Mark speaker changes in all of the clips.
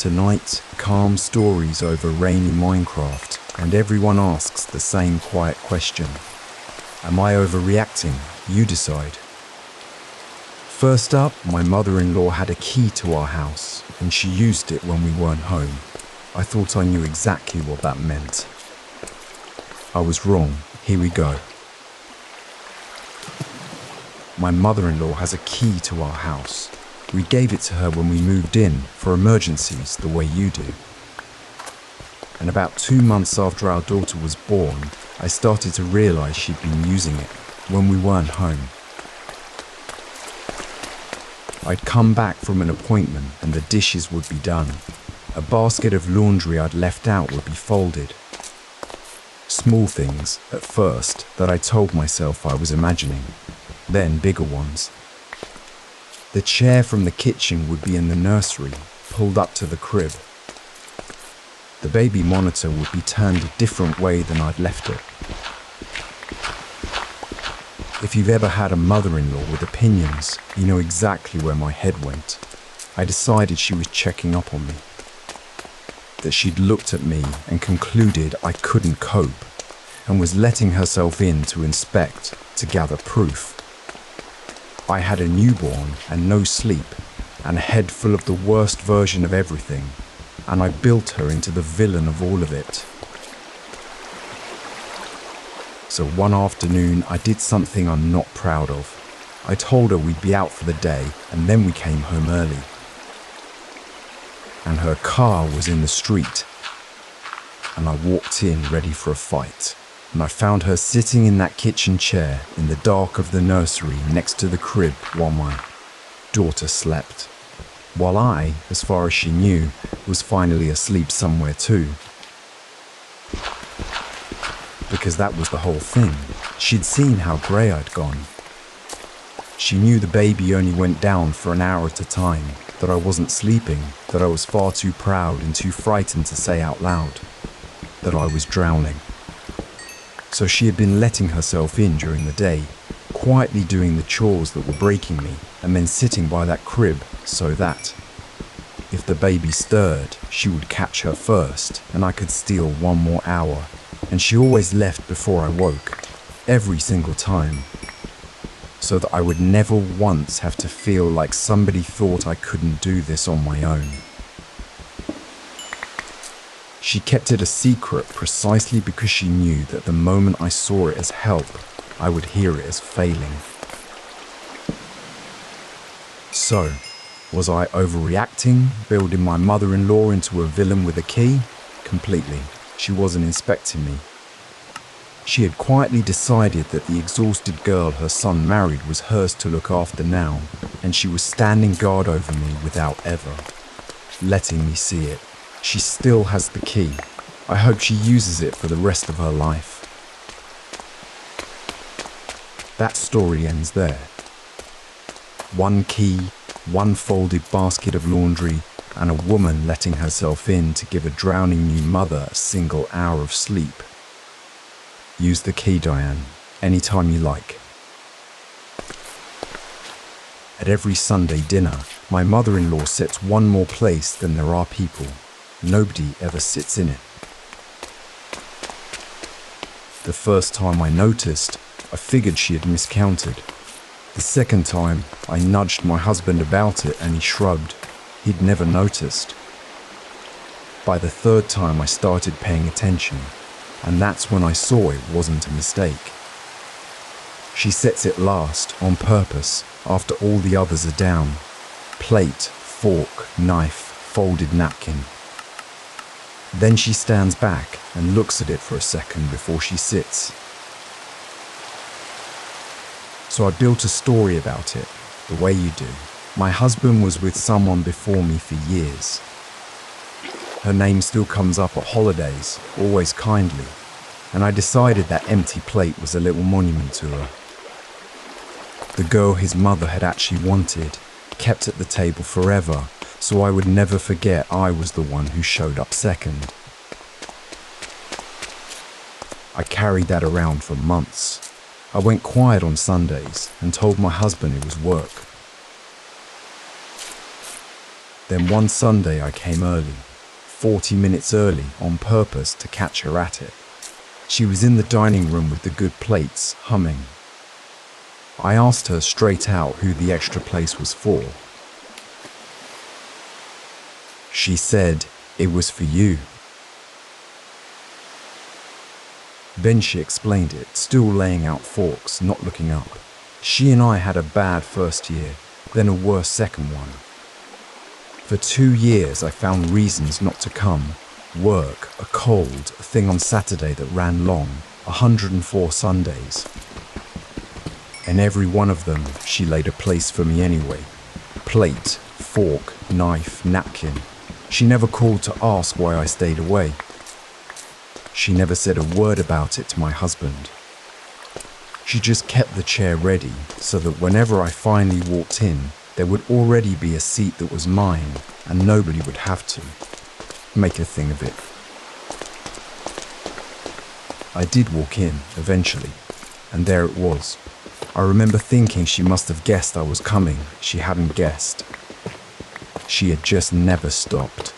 Speaker 1: to night, calm stories over rainy Minecraft, and everyone asks the same quiet question. Am I overreacting? You decide. First up, my mother-in-law had a key to our house, and she used it when we weren't home. I thought I knew exactly what that meant. I was wrong. Here we go. My mother-in-law has a key to our house. We gave it to her when we moved in for emergencies, the way you do. And about 2 months after our daughter was born, I started to realize she'd been using it when we weren't home. I'd come back from an appointment and the dishes would be done. A basket of laundry I'd left out would be folded. Small things, at first, that I told myself I was imagining. Then bigger ones. The chair from the kitchen would be in the nursery, pulled up to the crib. The baby monitor would be turned a different way than I'd left it. If you've ever had a mother-in-law with opinions, you know exactly where my head went. I decided she was checking up on me. That she'd looked at me and concluded I couldn't cope, and was letting herself in to inspect, to gather proof. I had a newborn and no sleep, and a head full of the worst version of everything, and I built her into the villain of all of it. So one afternoon, I did something I'm not proud of. I told her we'd be out for the day, and then we came home early. And her car was in the street, and I walked in ready for a fight. And I found her sitting in that kitchen chair in the dark of the nursery next to the crib while my daughter slept. While I, as far as she knew, was finally asleep somewhere too. Because that was the whole thing. She'd seen how grey I'd gone. She knew the baby only went down for an hour at a time, that I wasn't sleeping, that I was far too proud and too frightened to say out loud, that I was drowning. So she had been letting herself in during the day, quietly doing the chores that were breaking me, and then sitting by that crib so that, if the baby stirred, she would catch her first, and I could steal 1 more hour. And she always left before I woke, every single time, so that I would never once have to feel like somebody thought I couldn't do this on my own. She kept it a secret precisely because she knew that the moment I saw it as help, I would hear it as failing. So, was I overreacting, building my mother-in-law into a villain with a key? Completely. She wasn't inspecting me. She had quietly decided that the exhausted girl her son married was hers to look after now, and she was standing guard over me without ever letting me see it. She still has the key. I hope she uses it for the rest of her life. That story ends there. 1 key, 1 folded basket of laundry, and a woman letting herself in to give a drowning new mother a single hour of sleep. Use the key, Diane, anytime you like. At every Sunday dinner, my mother-in-law sets 1 more place than there are people. Nobody ever sits in it. The first time I noticed, I figured she had miscounted. The second time, I nudged my husband about it and he shrugged. He'd never noticed. By the 3rd time, I started paying attention, and that's when I saw it wasn't a mistake. She sets it last, on purpose, after all the others are down. Plate, fork, knife, folded napkin. Then she stands back and looks at it for a second before she sits. So I built a story about it, the way you do. My husband was with someone before me for years. Her name still comes up at holidays, always kindly, and I decided that empty plate was a little monument to her. The girl his mother had actually wanted, kept at the table forever, so I would never forget I was the one who showed up second. I carried that around for months. I went quiet on Sundays and told my husband it was work. Then one Sunday I came early, 40 minutes early on purpose to catch her at it. She was in the dining room with the good plates, humming. I asked her straight out who the extra place was for. She said it was for you. Then she explained it, still laying out forks, not looking up. She and I had a bad first year, then a worse second one. For 2 years I found reasons not to come. Work, a cold, a thing on Saturday that ran long, 104 Sundays. And every one of them she laid a place for me anyway. Plate, fork, knife, napkin. She never called to ask why I stayed away. She never said a word about it to my husband. She just kept the chair ready so that whenever I finally walked in, there would already be a seat that was mine and nobody would have to make a thing of it. I did walk in, eventually, and there it was. I remember thinking she must have guessed I was coming. She hadn't guessed. She had just never stopped.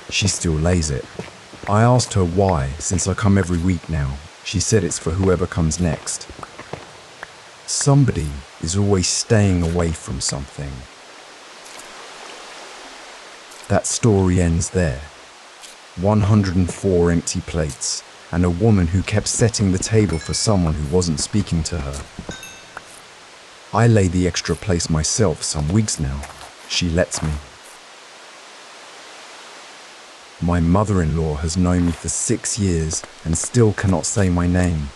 Speaker 1: She still lays it. I asked her why, since I come every week now. She said it's for whoever comes next. Somebody is always staying away from something. That story ends there. 104 empty plates, and a woman who kept setting the table for someone who wasn't speaking to her. I lay the extra place myself some weeks now. She lets me. My mother-in-law has known me for 6 years and still cannot say my name.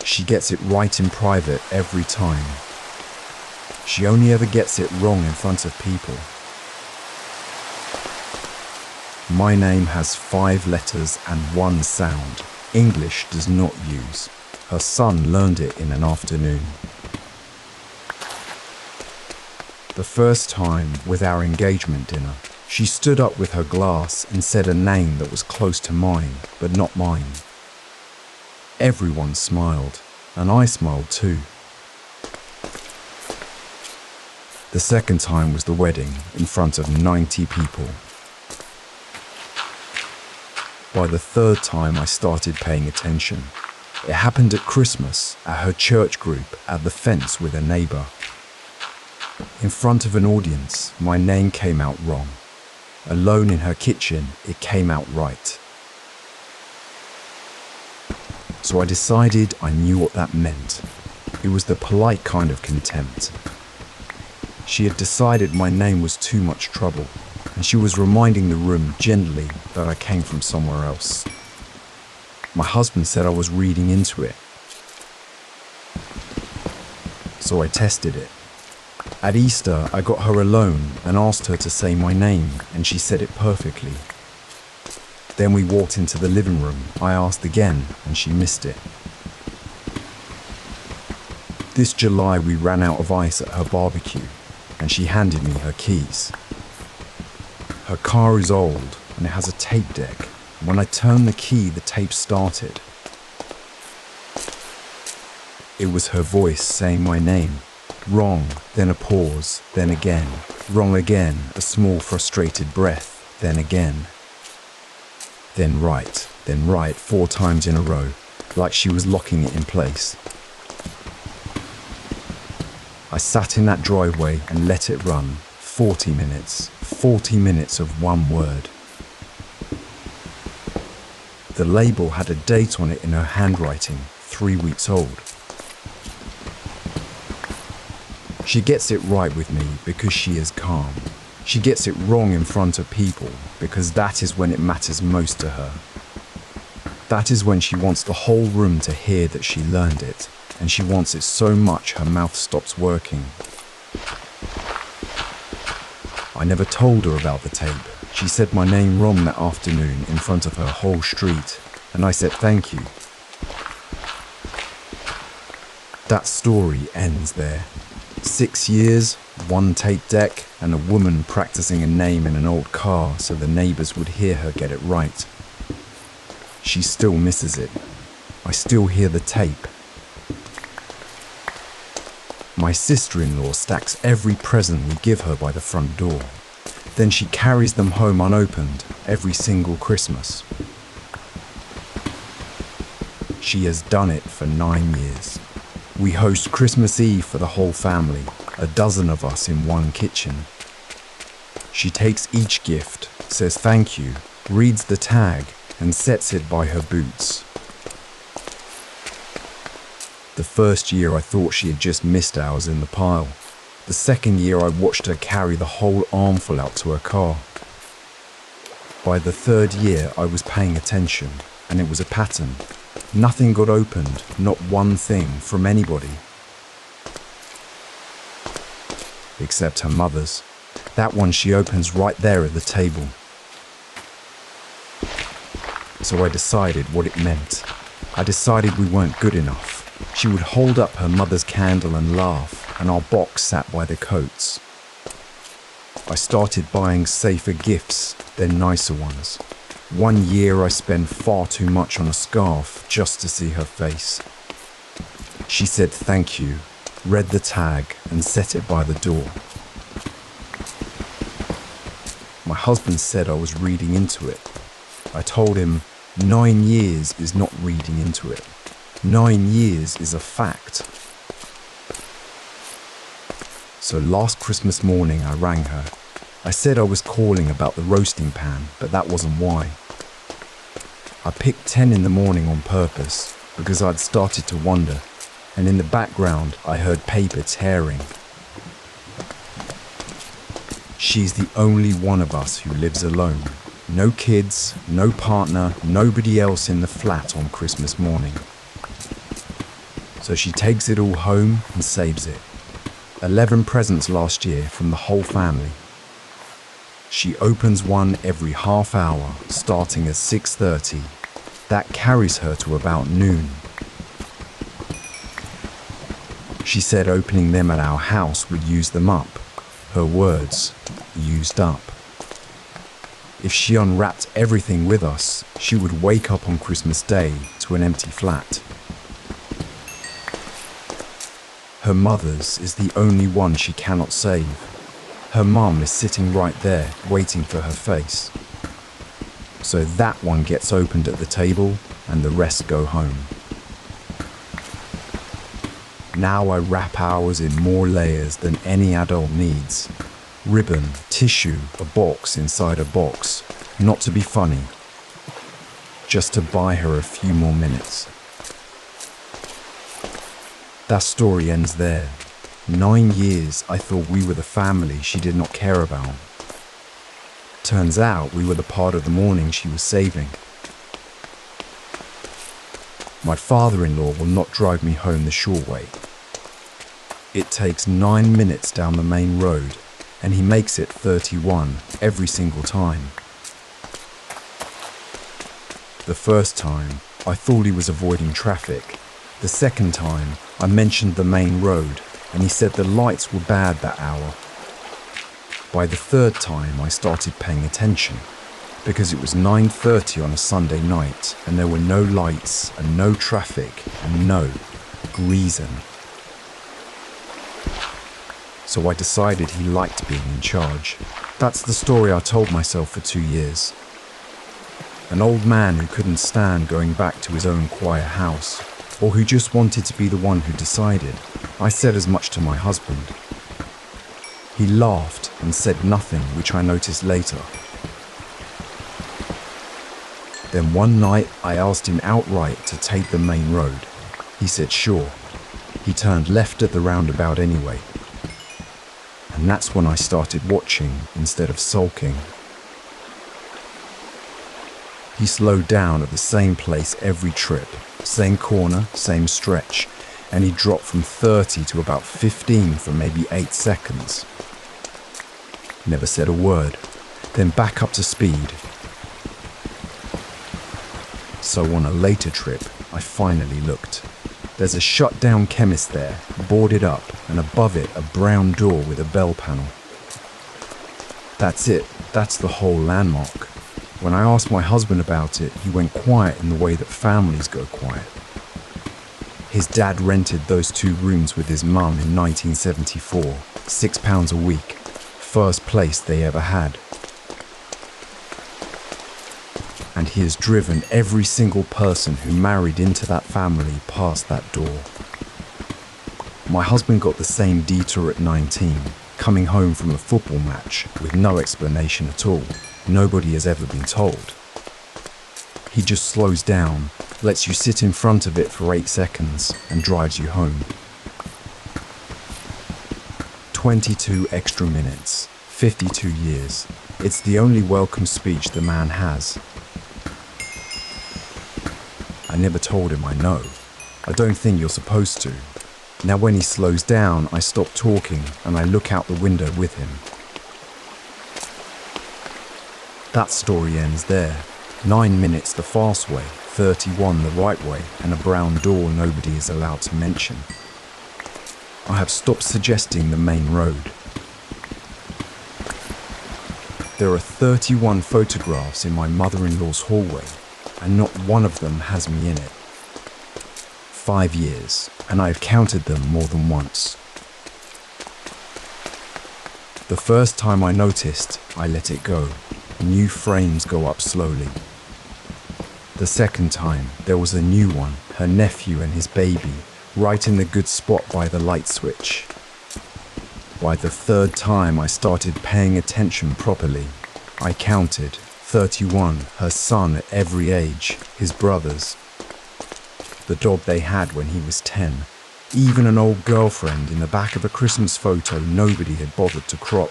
Speaker 1: She gets it right in private every time. She only ever gets it wrong in front of people. My name has 5 letters and 1 sound. English does not use. Her son learned it in an afternoon. The first time with our engagement dinner, she stood up with her glass and said a name that was close to mine, but not mine. Everyone smiled, and I smiled too. The second time was the wedding in front of 90 people. By the third time I started paying attention. It happened at Christmas, at her church group, at the fence with a neighbour. In front of an audience, my name came out wrong. Alone in her kitchen, it came out right. So I decided I knew what that meant. It was the polite kind of contempt. She had decided my name was too much trouble, and she was reminding the room gently that I came from somewhere else. My husband said I was reading into it. So I tested it. At Easter, I got her alone and asked her to say my name, and she said it perfectly. Then we walked into the living room. I asked again, and she missed it. This July, we ran out of ice at her barbecue, and she handed me her keys. Her car is old, and it has a tape deck. When I turned the key, the tape started. It was her voice saying my name. Wrong, then a pause, then again. Wrong again, a small frustrated breath, then again. Then right, 4 times in a row, like she was locking it in place. I sat in that driveway and let it run. 40 minutes of one word. The label had a date on it in her handwriting, 3 weeks old. She gets it right with me because she is calm. She gets it wrong in front of people because that is when it matters most to her. That is when she wants the whole room to hear that she learned it, and she wants it so much her mouth stops working. I never told her about the tape. She said my name wrong that afternoon in front of her whole street, and I said thank you. That story ends there. 6 years, 1 tape deck, and a woman practicing a name in an old car so the neighbours would hear her get it right. She still misses it. I still hear the tape. My sister-in-law stacks every present we give her by the front door. Then she carries them home unopened every single Christmas. She has done it for 9 years. We host Christmas Eve for the whole family, a dozen of us in one kitchen. She takes each gift, says thank you, reads the tag, and sets it by her boots. The first year I thought she had just missed ours in the pile. The second year I watched her carry the whole armful out to her car. By the third year I was paying attention, and it was a pattern. Nothing got opened, not one thing from anybody. Except her mother's. That one she opens right there at the table. So I decided what it meant. I decided we weren't good enough. She would hold up her mother's candle and laugh, and our box sat by the coats. I started buying safer gifts, then nicer ones. One year I spent far too much on a scarf just to see her face. She said thank you, read the tag, and set it by the door. My husband said I was reading into it. I told him 9 years is not reading into it. 9 years is a fact. So last Christmas morning I rang her. I said I was calling about the roasting pan, but that wasn't why. I picked 10 in the morning on purpose because I'd started to wonder, and in the background I heard paper tearing. She's the only one of us who lives alone. No kids, no partner, nobody else in the flat on Christmas morning. So she takes it all home and saves it. 11 presents last year from the whole family. She opens one every half hour, starting at 6:30. That carries her to about noon. She said opening them at our house would use them up. Her words, used up. If she unwrapped everything with us, she would wake up on Christmas Day to an empty flat. Her mother's is the only one she cannot save. Her mum is sitting right there, waiting for her face. So that one gets opened at the table, and the rest go home. Now I wrap ours in more layers than any adult needs. Ribbon, tissue, a box inside a box. Not to be funny. Just to buy her a few more minutes. That story ends there. 9 years I thought we were the family she did not care about. Turns out we were the part of the morning she was saving. My father-in-law will not drive me home the short way. It takes 9 minutes down the main road, and he makes it 31 every single time. The first time, I thought he was avoiding traffic. The second time, I mentioned the main road, and he said the lights were bad that hour. By the third time, I started paying attention, because it was 9:30 on a Sunday night, and there were no lights, and no traffic, and no reason. So I decided he liked being in charge. That's the story I told myself for 2 years. An old man who couldn't stand going back to his own quiet house, or who just wanted to be the one who decided. I said as much to my husband. He laughed and said nothing, which I noticed later. Then one night I asked him outright to take the main road. He said sure. He turned left at the roundabout anyway. And that's when I started watching instead of sulking. He slowed down at the same place every trip, same corner, same stretch, and he dropped from 30 to about 15 for maybe 8 seconds. Never said a word, then back up to speed. So on a later trip, I finally looked. There's a shut-down chemist there, boarded up, and above it a brown door with a bell panel. That's it, that's the whole landmark. When I asked my husband about it, he went quiet in the way that families go quiet. His dad rented those 2 rooms with his mum in 1974, £6 a week, first place they ever had. And he has driven every single person who married into that family past that door. My husband got the same detour at 19, coming home from a football match with no explanation at all. Nobody has ever been told. He just slows down, lets you sit in front of it for 8 seconds, and drives you home. 22 extra minutes, 52 years. It's the only welcome speech the man has. I never told him I know. I don't think you're supposed to. Now when he slows down, I stop talking and I look out the window with him. That story ends there. 9 minutes the fast way, 31 the right way, and a brown door nobody is allowed to mention. I have stopped suggesting the main road. There are 31 photographs in my mother-in-law's hallway, and not one of them has me in it. 5 years, and I have counted them more than once. The first time I noticed, I let it go. New frames go up slowly. The second time, there was a new one, her nephew and his baby, right in the good spot by the light switch. By the third time I started paying attention properly, I counted 31, her son at every age, his brothers, the dog they had when he was 10, even an old girlfriend in the back of a Christmas photo nobody had bothered to crop.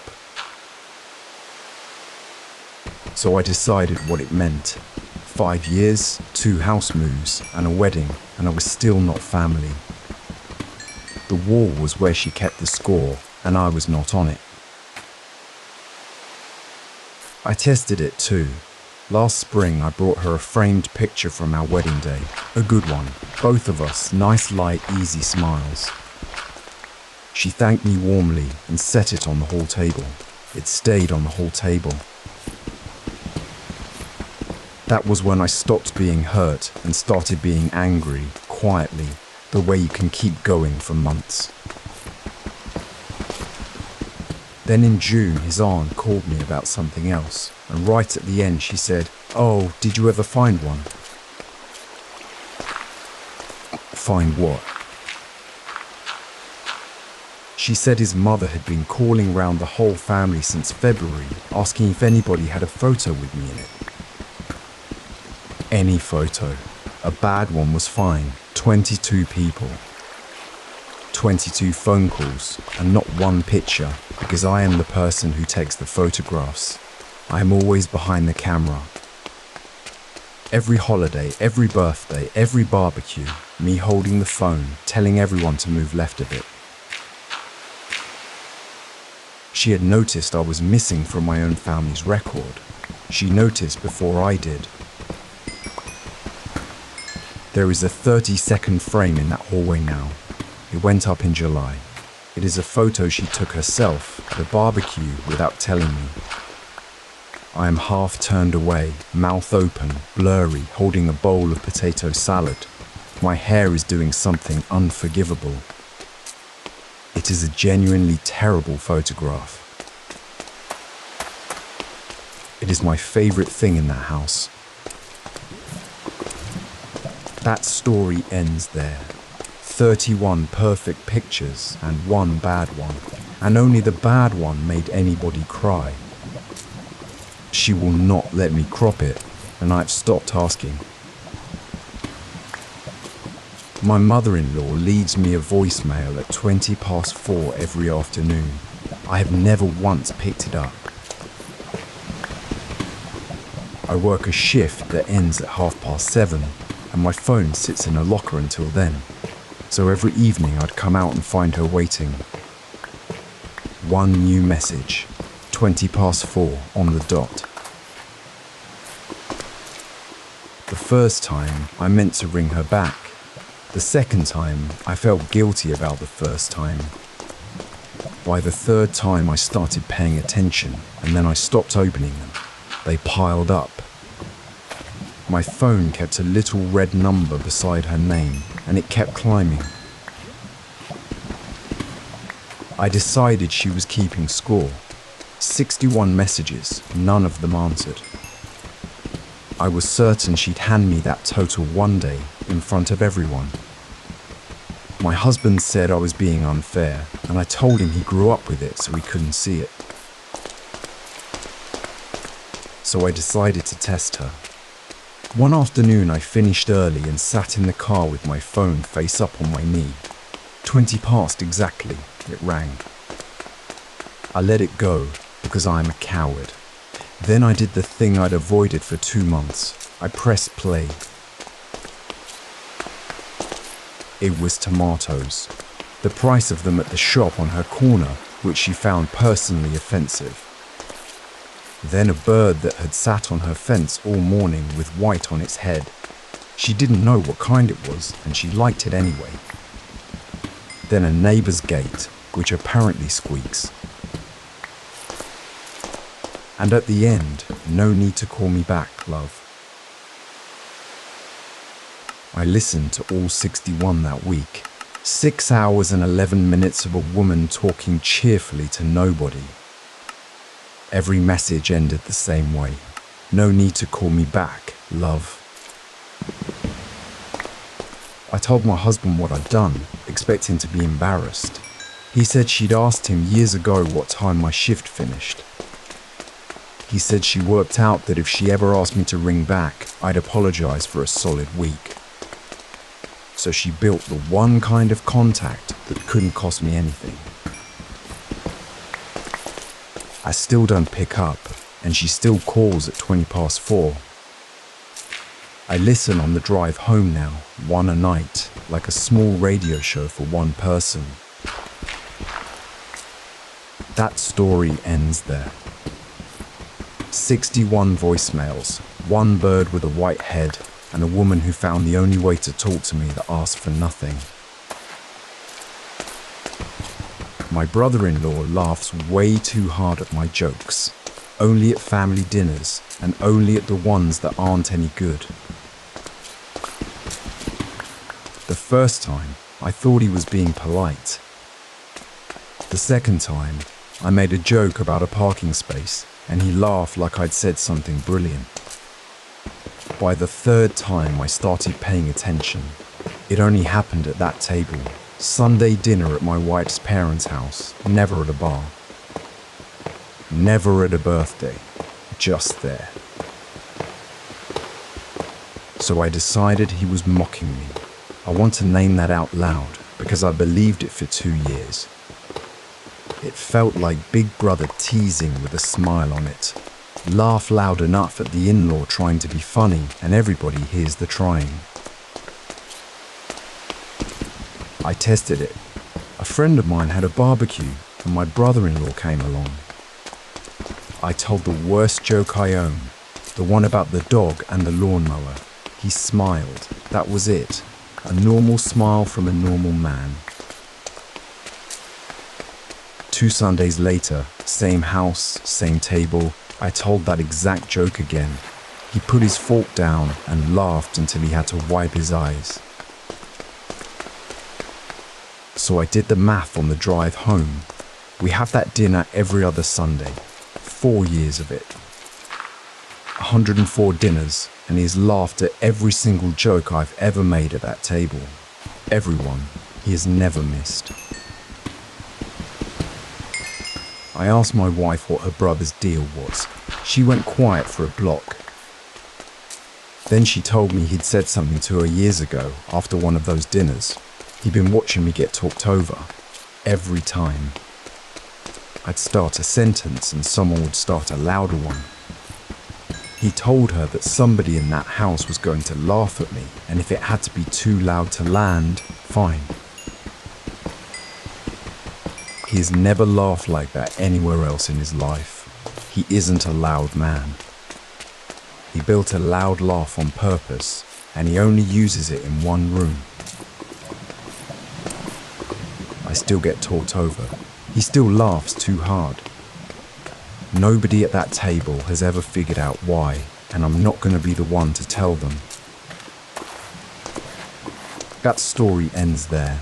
Speaker 1: So I decided what it meant. 5 years, 2 house moves, and a wedding, and I was still not family. The wall was where she kept the score, and I was not on it. I tested it too. Last spring I brought her a framed picture from our wedding day, a good one, both of us, nice light, easy smiles. She thanked me warmly and set it on the hall table. It stayed on the hall table. That was when I stopped being hurt and started being angry, quietly, the way you can keep going for months. Then in June, his aunt called me about something else, and right at the end she said, "Oh, did you ever find one?" Find what? She said his mother had been calling round the whole family since February, asking if anybody had a photo with me in it. Any photo. A bad one was fine. 22 people. 22 phone calls, and not one picture, because I am the person who takes the photographs. I am always behind the camera. Every holiday, every birthday, every barbecue, me holding the phone, telling everyone to move left a bit. She had noticed I was missing from my own family's record. She noticed before I did. There is a 30-second frame in that hallway now. It went up in July. It is a photo she took herself at a barbecue without telling me. I am half turned away, mouth open, blurry, holding a bowl of potato salad. My hair is doing something unforgivable. It is a genuinely terrible photograph. It is my favorite thing in that house. That story ends there. 31 perfect pictures and 1 bad one, and only the bad one made anybody cry. She will not let me crop it, and I've stopped asking. My mother-in-law leaves me a voicemail at 4:20 every afternoon. I have never once picked it up. I work a shift that ends at 7:30, and my phone sits in a locker until then. So every evening I'd come out and find her waiting. One new message, 4:20 on the dot. The first time I meant to ring her back. The second time I felt guilty about the first time. By the third time I started paying attention, and then I stopped opening them. They piled up. My phone kept a little red number beside her name, and it kept climbing. I decided she was keeping score. 61 messages, none of them answered. I was certain she'd hand me that total one day in front of everyone. My husband said I was being unfair, and I told him he grew up with it so he couldn't see it. So I decided to test her. One afternoon I finished early and sat in the car with my phone face up on my knee. 20 past exactly, it rang. I let it go because I am a coward. Then I did the thing I'd avoided for 2 months. I pressed play. It was tomatoes. The price of them at the shop on her corner, which she found personally offensive. Then a bird that had sat on her fence all morning with white on its head. She didn't know what kind it was, and she liked it anyway. Then a neighbour's gate, which apparently squeaks. And at the end, no need to call me back, love. I listened to all 61 that week. 6 hours and 11 minutes of a woman talking cheerfully to nobody. Every message ended the same way. No need to call me back, love. I told my husband what I'd done, expecting to be embarrassed. He said she'd asked him years ago what time my shift finished. He said she worked out that if she ever asked me to ring back, I'd apologize for a solid week. So she built the one kind of contact that couldn't cost me anything. I still don't pick up, and she still calls at 20 past 4. I listen on the drive home now, one a night, like a small radio show for one person. That story ends there. 61 voicemails, one bird with a white head, and a woman who found the only way to talk to me that asked for nothing. My brother-in-law laughs way too hard at my jokes, only at family dinners, and only at the ones that aren't any good. The first time, I thought he was being polite. The second time, I made a joke about a parking space, and he laughed like I'd said something brilliant. By the third time I started paying attention. It only happened at that table. Sunday dinner at my wife's parents' house, never at a bar. Never at a birthday, just there. So I decided he was mocking me. I want to name that out loud because I believed it for 2 years. It felt like Big Brother teasing with a smile on it. Laugh loud enough at the in-law trying to be funny, and everybody hears the trying. I tested it. A friend of mine had a barbecue, and my brother-in-law came along. I told the worst joke I own, the one about the dog and the lawnmower. He smiled. That was it. A normal smile from a normal man. 2 Sundays later, same house, same table, I told that exact joke again. He put his fork down and laughed until he had to wipe his eyes. So I did the math on the drive home. We have that dinner every other Sunday. 4 years of it. 104 dinners, and he's laughed at every single joke I've ever made at that table. Everyone. He has never missed. I asked my wife what her brother's deal was. She went quiet for a block. Then she told me he'd said something to her years ago after one of those dinners. He'd been watching me get talked over. Every time. I'd start a sentence and someone would start a louder one. He told her that somebody in that house was going to laugh at me, and if it had to be too loud to land, fine. He has never laughed like that anywhere else in his life. He isn't a loud man. He built a loud laugh on purpose, and he only uses it in one room. I still get talked over. He still laughs too hard. Nobody at that table has ever figured out why, and I'm not going to be the one to tell them. That story ends there.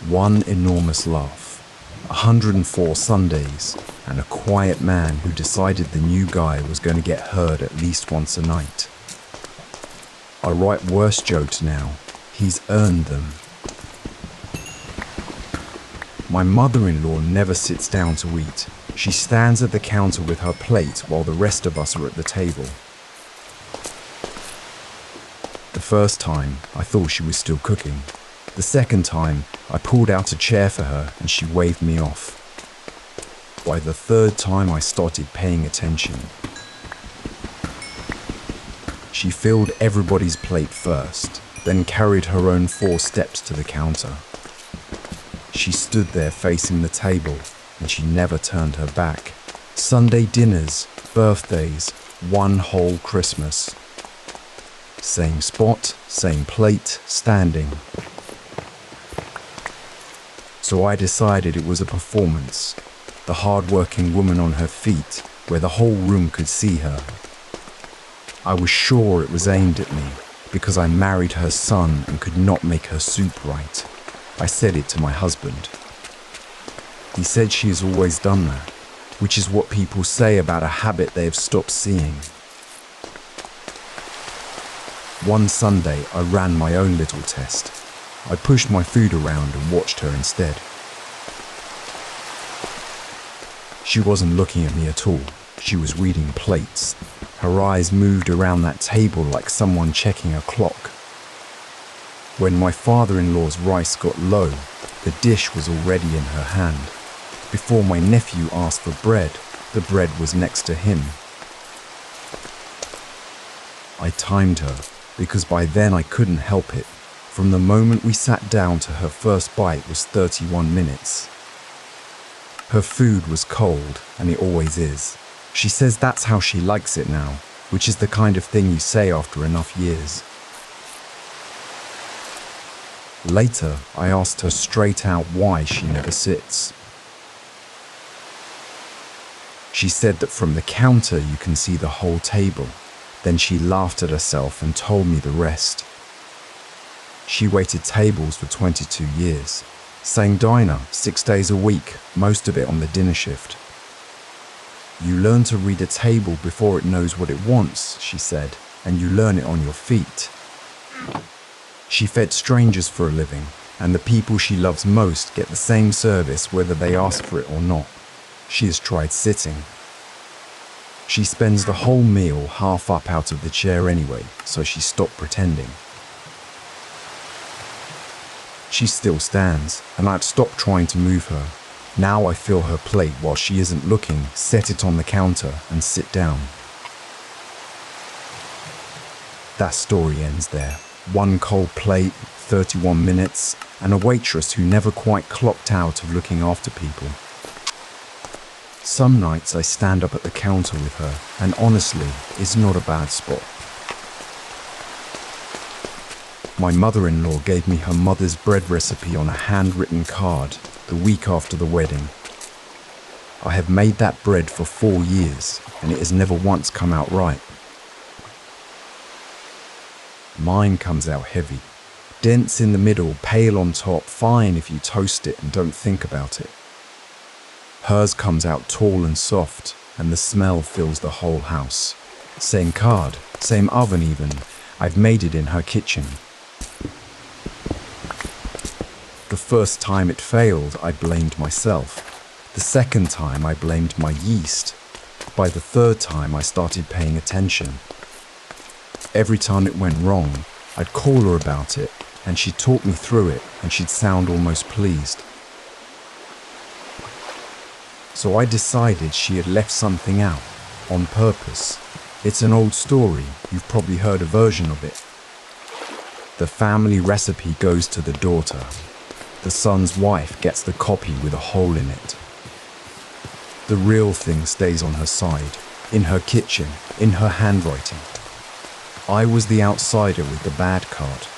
Speaker 1: One enormous laugh, 104 Sundays, and a quiet man who decided the new guy was going to get heard at least once a night. I write worse jokes now. He's earned them. My mother-in-law never sits down to eat. She stands at the counter with her plate while the rest of us are at the table. The first time, I thought she was still cooking. The second time, I pulled out a chair for her and she waved me off. By the third time, I started paying attention. She filled everybody's plate first, then carried her own 4 steps to the counter. She stood there facing the table, and she never turned her back. Sunday dinners, birthdays, one whole Christmas. Same spot, same plate, standing. So I decided it was a performance. The hard-working woman on her feet, where the whole room could see her. I was sure it was aimed at me, because I married her son and could not make her soup right. I said it to my husband. He said she has always done that, which is what people say about a habit they have stopped seeing. One Sunday, I ran my own little test. I pushed my food around and watched her instead. She wasn't looking at me at all. She was reading plates. Her eyes moved around that table like someone checking a clock. When my father-in-law's rice got low, the dish was already in her hand. Before my nephew asked for bread, the bread was next to him. I timed her, because by then I couldn't help it. From the moment we sat down to her first bite was 31 minutes. Her food was cold, and it always is. She says that's how she likes it now, which is the kind of thing you say after enough years. Later, I asked her straight out why she never sits. She said that from the counter you can see the whole table. Then she laughed at herself and told me the rest. She waited tables for 22 years. Same diner, 6 days a week, most of it on the dinner shift. You learn to read a table before it knows what it wants, she said, and you learn it on your feet. She fed strangers for a living, and the people she loves most get the same service whether they ask for it or not. She has tried sitting. She spends the whole meal half up out of the chair anyway, so she stopped pretending. She still stands, and I've stopped trying to move her. Now I fill her plate while she isn't looking, set it on the counter, and sit down. That story ends there. One cold plate, 31 minutes, and a waitress who never quite clocked out of looking after people. Some nights I stand up at the counter with her, and honestly, it's not a bad spot. My mother-in-law gave me her mother's bread recipe on a handwritten card the week after the wedding. I have made that bread for 4 years, and it has never once come out right. Mine comes out heavy, dense in the middle, pale on top, fine if you toast it and don't think about it. Hers comes out tall and soft, and the smell fills the whole house. Same card, same oven even. I've made it in her kitchen. The first time it failed, I blamed myself. The second time, I blamed my yeast. By the third time, I started paying attention. Every time it went wrong, I'd call her about it, and she'd talk me through it, and she'd sound almost pleased. So I decided she had left something out, on purpose. It's an old story, you've probably heard a version of it. The family recipe goes to the daughter. The son's wife gets the copy with a hole in it. The real thing stays on her side, in her kitchen, in her handwriting. I was the outsider with the bad card.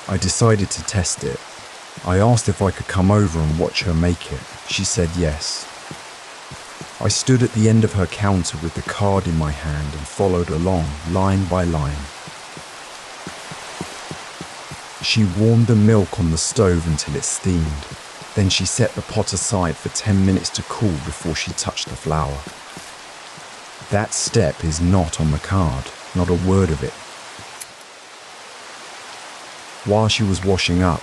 Speaker 1: I decided to test it. I asked if I could come over and watch her make it. She said yes. I stood at the end of her counter with the card in my hand and followed along, line by line. She warmed the milk on the stove until it steamed. Then she set the pot aside for 10 minutes to cool before she touched the flour. That step is not on the card, not a word of it. While she was washing up,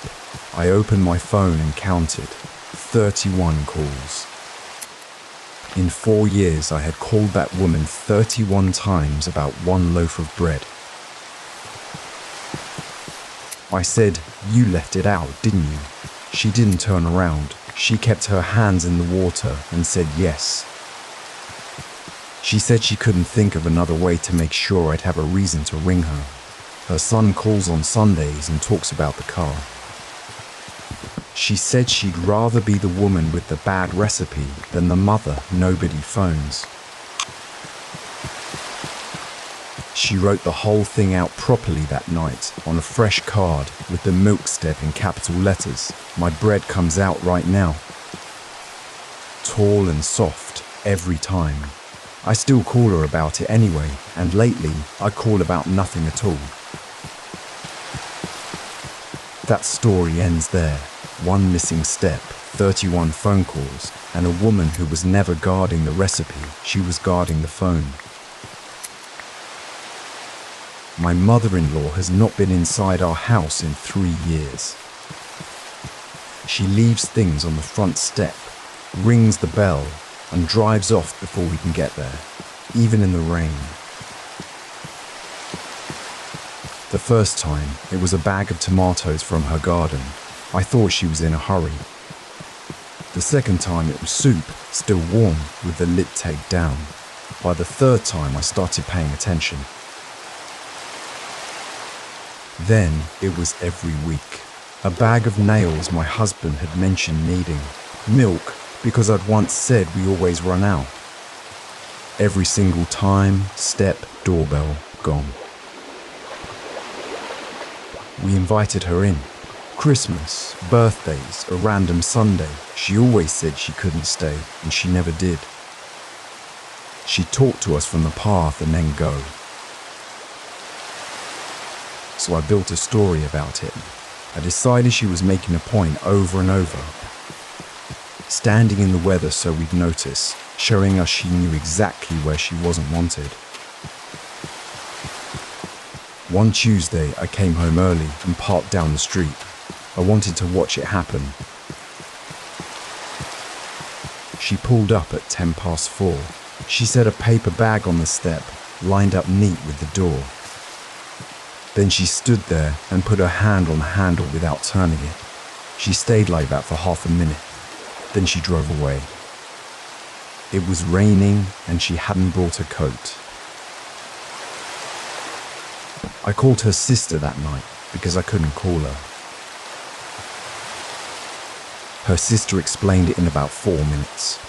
Speaker 1: I opened my phone and counted 31 calls. In 4 years, I had called that woman 31 times about one loaf of bread. I said, "You left it out, didn't you?" She didn't turn around. She kept her hands in the water and said yes. She said she couldn't think of another way to make sure I'd have a reason to ring her. Her son calls on Sundays and talks about the car. She said she'd rather be the woman with the bad recipe than the mother nobody phones. She wrote the whole thing out properly that night on a fresh card with the milk step in capital letters. My bread comes out right now. Tall and soft every time. I still call her about it anyway, and lately I call about nothing at all. That story ends there. One missing step, 31 phone calls, and a woman who was never guarding the recipe, she was guarding the phone. My mother-in-law has not been inside our house in 3 years. She leaves things on the front step, rings the bell, and drives off before we can get there, even in the rain. The first time, it was a bag of tomatoes from her garden. I thought she was in a hurry. The second time, it was soup, still warm, with the lid taken down. By the third time, I started paying attention. Then, it was every week. A bag of nails my husband had mentioned needing. Milk, because I'd once said we always run out. Every single time, step, doorbell, gone. We invited her in. Christmas, birthdays, a random Sunday. She always said she couldn't stay, and she never did. She'd talk to us from the path and then go. So I built a story about it. I decided she was making a point over and over. Standing in the weather so we'd notice, showing us she knew exactly where she wasn't wanted. One Tuesday, I came home early and parked down the street. I wanted to watch it happen. She pulled up at 4:10. She set a paper bag on the step, lined up neat with the door. Then she stood there and put her hand on the handle without turning it. She stayed like that for half a minute. Then she drove away. It was raining and she hadn't brought a coat. I called her sister that night because I couldn't call her. Her sister explained it in about 4 minutes.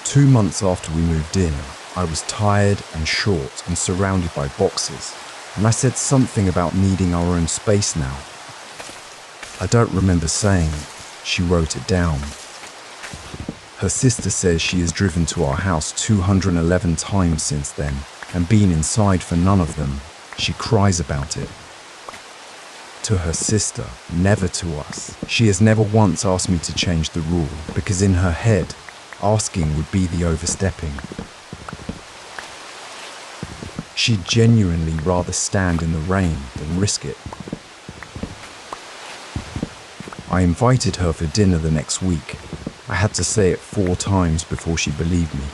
Speaker 1: 2 months after we moved in, I was tired and short and surrounded by boxes, and I said something about needing our own space now. I don't remember saying it. She wrote it down. Her sister says she has driven to our house 211 times since then and been inside for none of them. She cries about it. To her sister, never to us. She has never once asked me to change the rule because in her head, asking would be the overstepping. She'd genuinely rather stand in the rain than risk it. I invited her for dinner the next week. I had to say it 4 times before she believed me.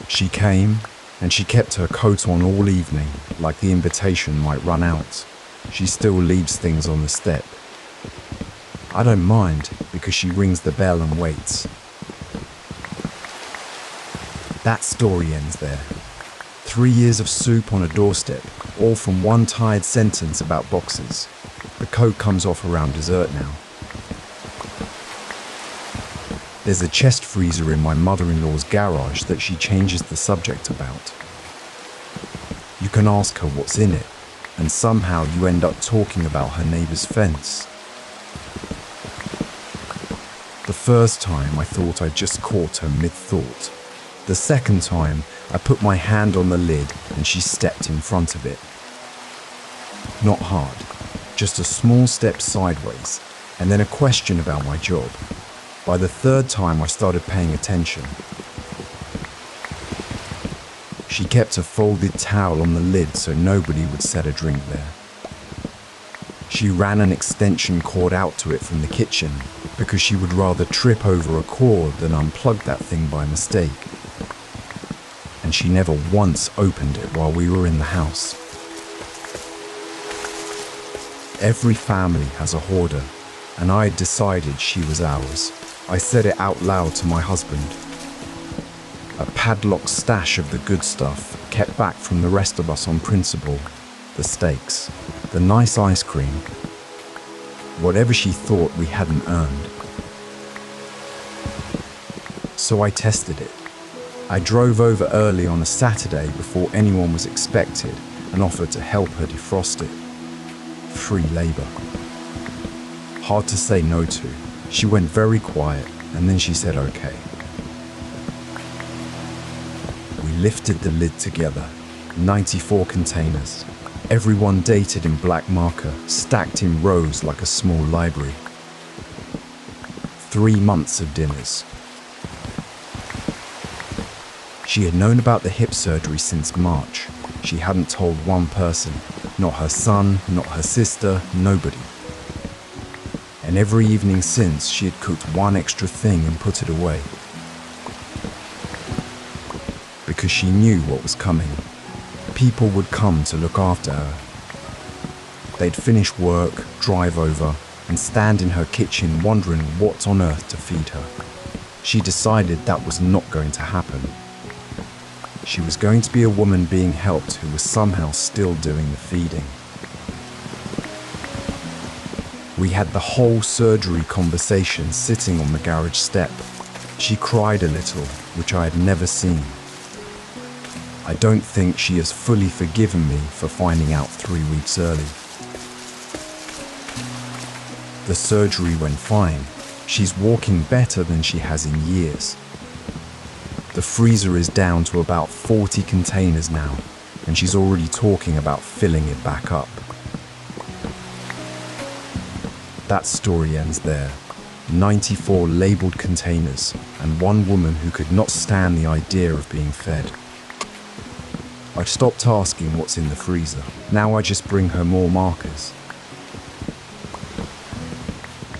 Speaker 1: She came, and she kept her coat on all evening, like the invitation might run out. She still leaves things on the step. I don't mind, because she rings the bell and waits. That story ends there. 3 years of soup on a doorstep, all from one tired sentence about boxes. The coat comes off around dessert now. There's a chest freezer in my mother-in-law's garage that she changes the subject about. You can ask her what's in it, and somehow you end up talking about her neighbour's fence. The first time I thought I'd just caught her mid-thought. The second time I put my hand on the lid and she stepped in front of it. Not hard, just a small step sideways, and then a question about my job. By the third time, I started paying attention. She kept a folded towel on the lid so nobody would set a drink there. She ran an extension cord out to it from the kitchen because she would rather trip over a cord than unplug that thing by mistake. And she never once opened it while we were in the house. Every family has a hoarder, and I had decided she was ours. I said it out loud to my husband. A padlocked stash of the good stuff, kept back from the rest of us on principle. The steaks, the nice ice cream, whatever she thought we hadn't earned. So I tested it. I drove over early on a Saturday before anyone was expected and offered to help her defrost it. Free labor. Hard to say no to. She went very quiet and then she said okay. We lifted the lid together. 94 containers. Everyone dated in black marker, stacked in rows like a small library. 3 months of dinners. She had known about the hip surgery since March. She hadn't told one person, not her son, not her sister, nobody. And every evening since, she had cooked one extra thing and put it away. Because she knew what was coming. People would come to look after her. They'd finish work, drive over, and stand in her kitchen wondering what on earth to feed her. She decided that was not going to happen. She was going to be a woman being helped who was somehow still doing the feeding. We had the whole surgery conversation sitting on the garage step. She cried a little, which I had never seen. I don't think she has fully forgiven me for finding out 3 weeks early. The surgery went fine. She's walking better than she has in years. The freezer is down to about 40 containers now, and she's already talking about filling it back up. That story ends there. 94 labeled containers, and one woman who could not stand the idea of being fed. I've stopped asking what's in the freezer. Now I just bring her more markers.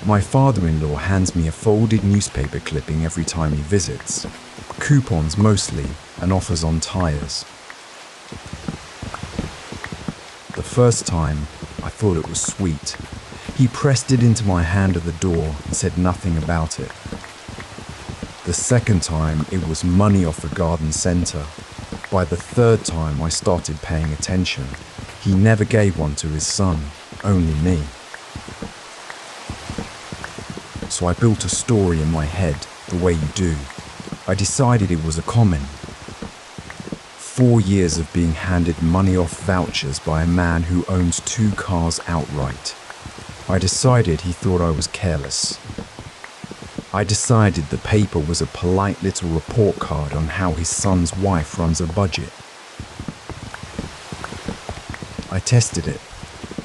Speaker 1: My father-in-law hands me a folded newspaper clipping every time he visits. Coupons mostly, and offers on tires. The first time, I thought it was sweet. He pressed it into my hand at the door and said nothing about it. The second time, it was money off a garden centre. By the third time, I started paying attention. He never gave one to his son, only me. So I built a story in my head, the way you do. I decided it was a common. 4 years of being handed money off vouchers by a man who owns 2 cars outright. I decided he thought I was careless. I decided the paper was a polite little report card on how his son's wife runs a budget. I tested it.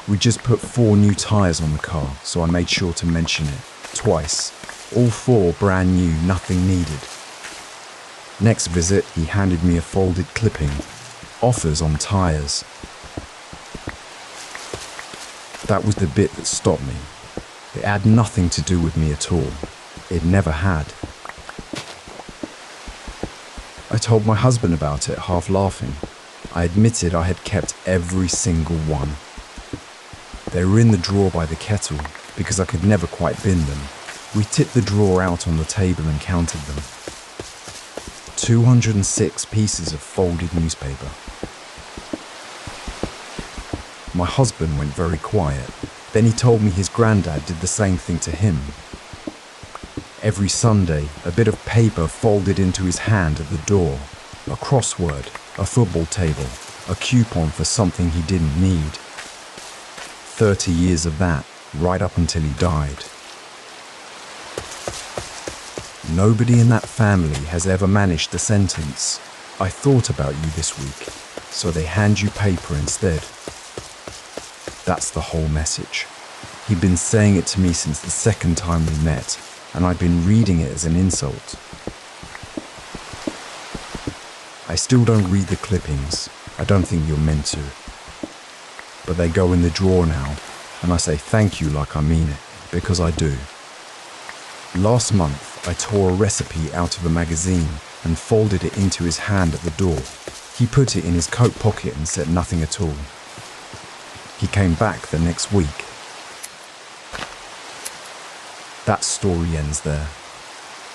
Speaker 1: We just put 4 new tyres on the car, so I made sure to mention it. Twice. All 4 brand new, nothing needed. Next visit, he handed me a folded clipping. Offers on tyres. That was the bit that stopped me. It had nothing to do with me at all. It never had. I told my husband about it, half laughing. I admitted I had kept every single one. They were in the drawer by the kettle, because I could never quite bin them. We tipped the drawer out on the table and counted them. 206 pieces of folded newspaper. My husband went very quiet. Then he told me his granddad did the same thing to him. Every Sunday, a bit of paper folded into his hand at the door. A crossword, a football table, a coupon for something he didn't need. 30 years of that, right up until he died. Nobody in that family has ever managed the sentence, "I thought about you this week," so they hand you paper instead. That's the whole message. He'd been saying it to me since the second time we met, and I'd been reading it as an insult. I still don't read the clippings. I don't think you're meant to. But they go in the drawer now, and I say thank you like I mean it, because I do. Last month, I tore a recipe out of a magazine and folded it into his hand at the door. He put it in his coat pocket and said nothing at all. He came back the next week. That story ends there.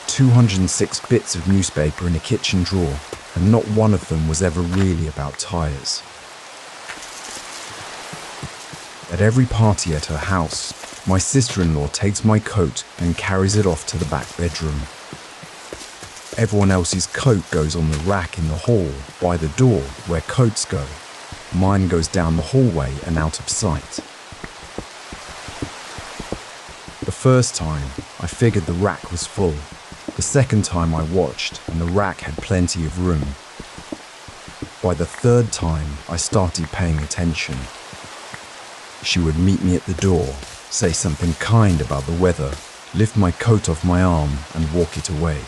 Speaker 1: 206 bits of newspaper in a kitchen drawer, and not one of them was ever really about tyres. At every party at her house, my sister-in-law takes my coat and carries it off to the back bedroom. Everyone else's coat goes on the rack in the hall by the door where coats go. Mine goes down the hallway and out of sight. The first time, I figured the rack was full. The second time I watched, and the rack had plenty of room. By the third time, I started paying attention. She would meet me at the door, say something kind about the weather, lift my coat off my arm and walk it away.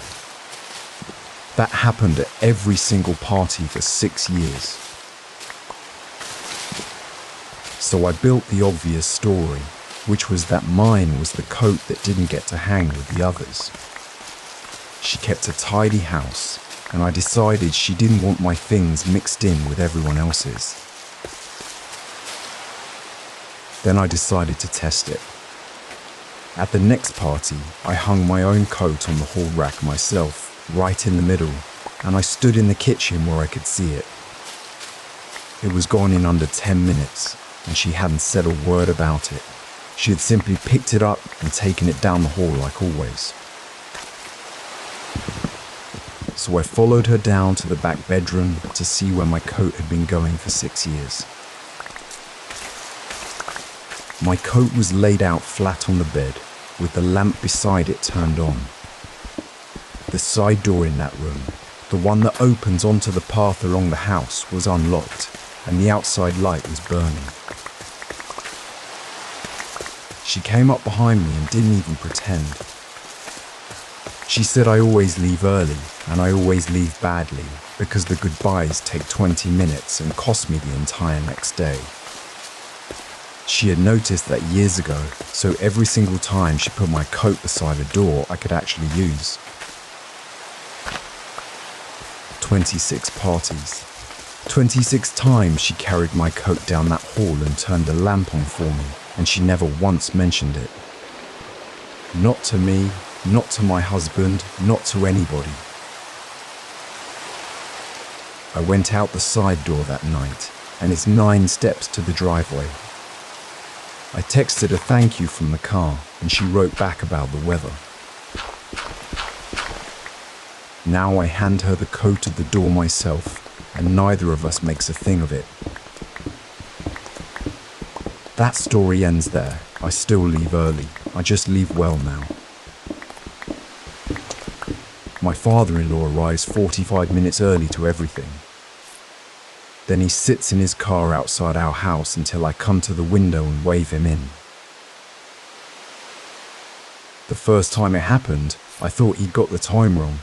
Speaker 1: That happened at every single party for 6 years. So I built the obvious story, which was that mine was the coat that didn't get to hang with the others. She kept a tidy house, and I decided she didn't want my things mixed in with everyone else's. Then I decided to test it. At the next party, I hung my own coat on the hall rack myself, right in the middle, and I stood in the kitchen where I could see it. It was gone in under 10 minutes, and she hadn't said a word about it. She had simply picked it up and taken it down the hall like always. So I followed her down to the back bedroom to see where my coat had been going for 6 years. My coat was laid out flat on the bed, with the lamp beside it turned on. The side door in that room, the one that opens onto the path along the house, was unlocked, and the outside light was burning. She came up behind me and didn't even pretend. She said I always leave early, and I always leave badly, because the goodbyes take 20 minutes and cost me the entire next day. She had noticed that years ago, so every single time she put my coat beside a door I could actually use. 26 parties. 26 times she carried my coat down that hall and turned a lamp on for me, and she never once mentioned it. Not to me, not to my husband, not to anybody. I went out the side door that night, and it's 9 steps to the driveway. I texted a thank you from the car, and she wrote back about the weather. Now I hand her the coat at the door myself, and neither of us makes a thing of it. That story ends there. I still leave early. I just leave well now. My father-in-law arrives 45 minutes early to everything. Then he sits in his car outside our house until I come to the window and wave him in. The first time it happened, I thought he'd got the time wrong.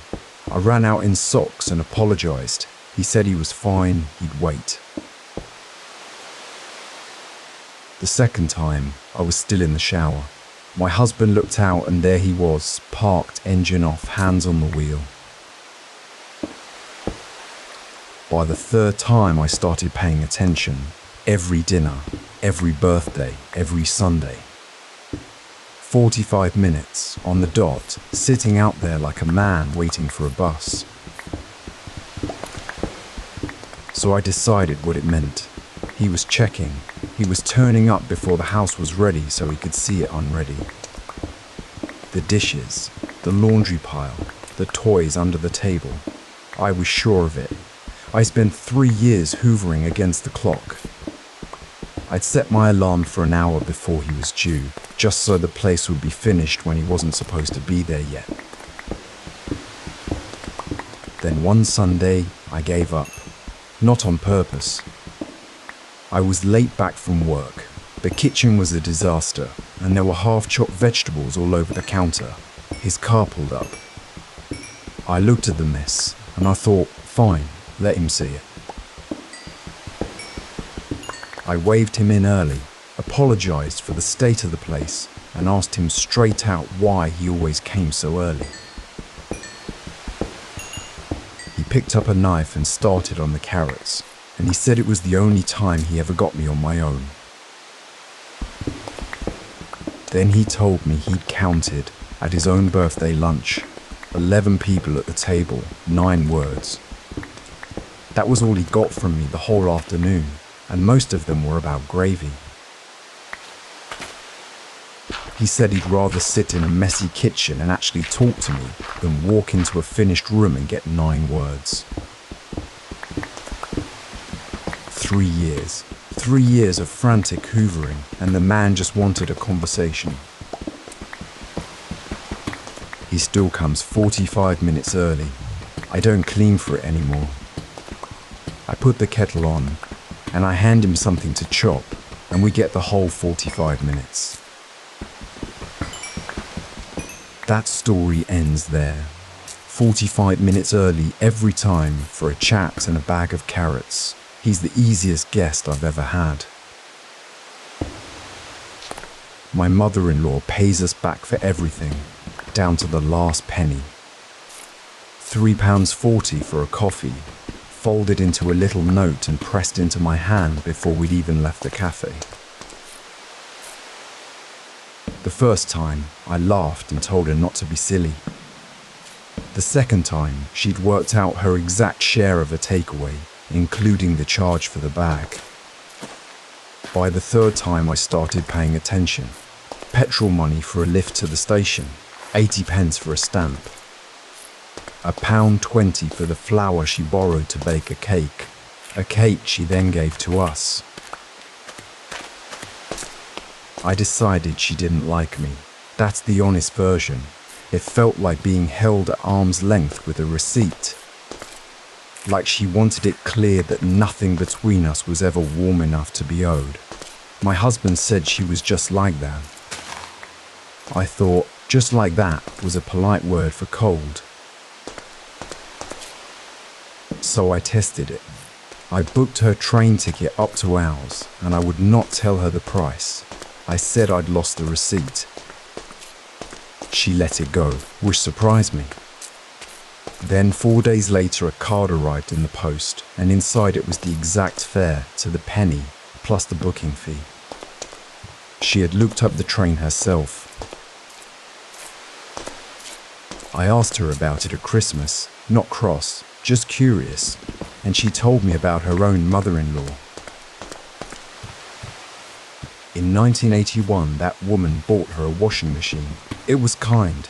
Speaker 1: I ran out in socks and apologized. He said he was fine, he'd wait. The second time, I was still in the shower. My husband looked out and there he was, parked, engine off, hands on the wheel. By the third time I started paying attention, every dinner, every birthday, every Sunday. 45 minutes, on the dot, sitting out there like a man waiting for a bus. So I decided what it meant. He was checking. He was turning up before the house was ready so he could see it unready. The dishes, the laundry pile, the toys under the table. I was sure of it. I spent 3 years hoovering against the clock. I'd set my alarm for an hour before he was due, just so the place would be finished when he wasn't supposed to be there yet. Then one Sunday, I gave up. Not on purpose. I was late back from work, The kitchen was a disaster, and there were half-chopped vegetables all over the counter. His car pulled up. I looked at the mess, and I thought, fine, let him see it. I waved him in early, apologized for the state of the place, and asked him straight out why he always came so early. He picked up a knife and started on the carrots, and he said it was the only time he ever got me on my own. Then he told me he'd counted, at his own birthday lunch, 11 people at the table, 9 words. That was all he got from me the whole afternoon, and most of them were about gravy. He said he'd rather sit in a messy kitchen and actually talk to me than walk into a finished room and get 9 words. 3 years. 3 years of frantic hoovering, and the man just wanted a conversation. He still comes 45 minutes early. I don't clean for it anymore. I put the kettle on, and I hand him something to chop, and we get the whole 45 minutes. That story ends there. 45 minutes early every time for a chat and a bag of carrots. He's the easiest guest I've ever had. My mother-in-law pays us back for everything, down to the last penny. £3.40 for a coffee, folded into a little note and pressed into my hand before we'd even left the cafe. The first time, I laughed and told her not to be silly. The second time, she'd worked out her exact share of a takeaway, including the charge for the bag. By the third time, I started paying attention. Petrol money for a lift to the station, 80p for a stamp. £1.20 for the flour she borrowed to bake a cake she then gave to us. I decided she didn't like me. That's the honest version. It felt like being held at arm's length with a receipt. Like she wanted it clear that nothing between us was ever warm enough to be owed. My husband said she was just like that. I thought just like that was a polite word for cold. So I tested it. I booked her train ticket up to ours, and I would not tell her the price. I said I'd lost the receipt. She let it go, which surprised me. Then 4 days later, a card arrived in the post, and inside it was the exact fare to the penny, plus the booking fee. She had looked up the train herself. I asked her about it at Christmas, not cross, just curious, and she told me about her own mother-in-law. In 1981, that woman bought her a washing machine. It was kind.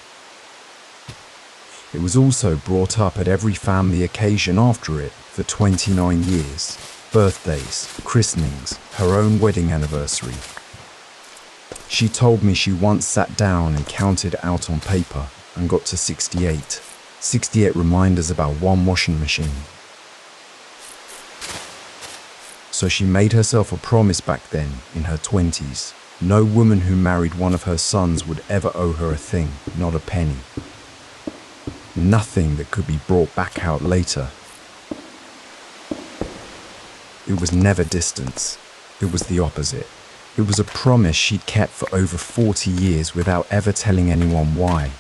Speaker 1: It was also brought up at every family occasion after it for 29 years. Birthdays, christenings, her own wedding anniversary. She told me she once sat down and counted out on paper and got to 68. 68 reminders about one washing machine. So she made herself a promise back then, in her 20s. No woman who married one of her sons would ever owe her a thing, not a penny. Nothing that could be brought back out later. It was never distance. It was the opposite. It was a promise she'd kept for over 40 years without ever telling anyone why.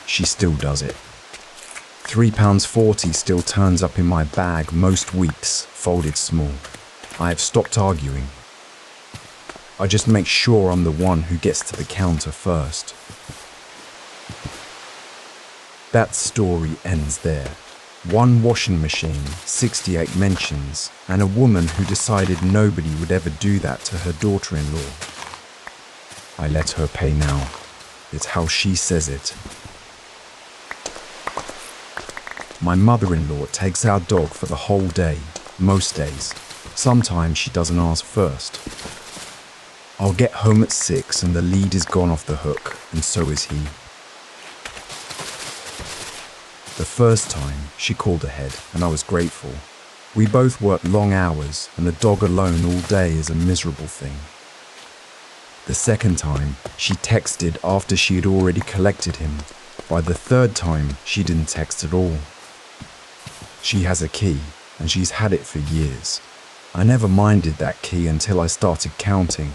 Speaker 1: She still does it. £3.40 still turns up in my bag most weeks, folded small. I have stopped arguing. I just make sure I'm the one who gets to the counter first. That story ends there. One washing machine, 68 mentions, and a woman who decided nobody would ever do that to her daughter-in-law. I let her pay now. It's how she says it. My mother-in-law takes our dog for the whole day, most days. Sometimes she doesn't ask first. I'll get home at 6 and the lead is gone off the hook, and so is he. The first time, she called ahead, and I was grateful. We both work long hours, and the dog alone all day is a miserable thing. The second time, she texted after she had already collected him. By the third time, she didn't text at all. She has a key, and she's had it for years. I never minded that key until I started counting.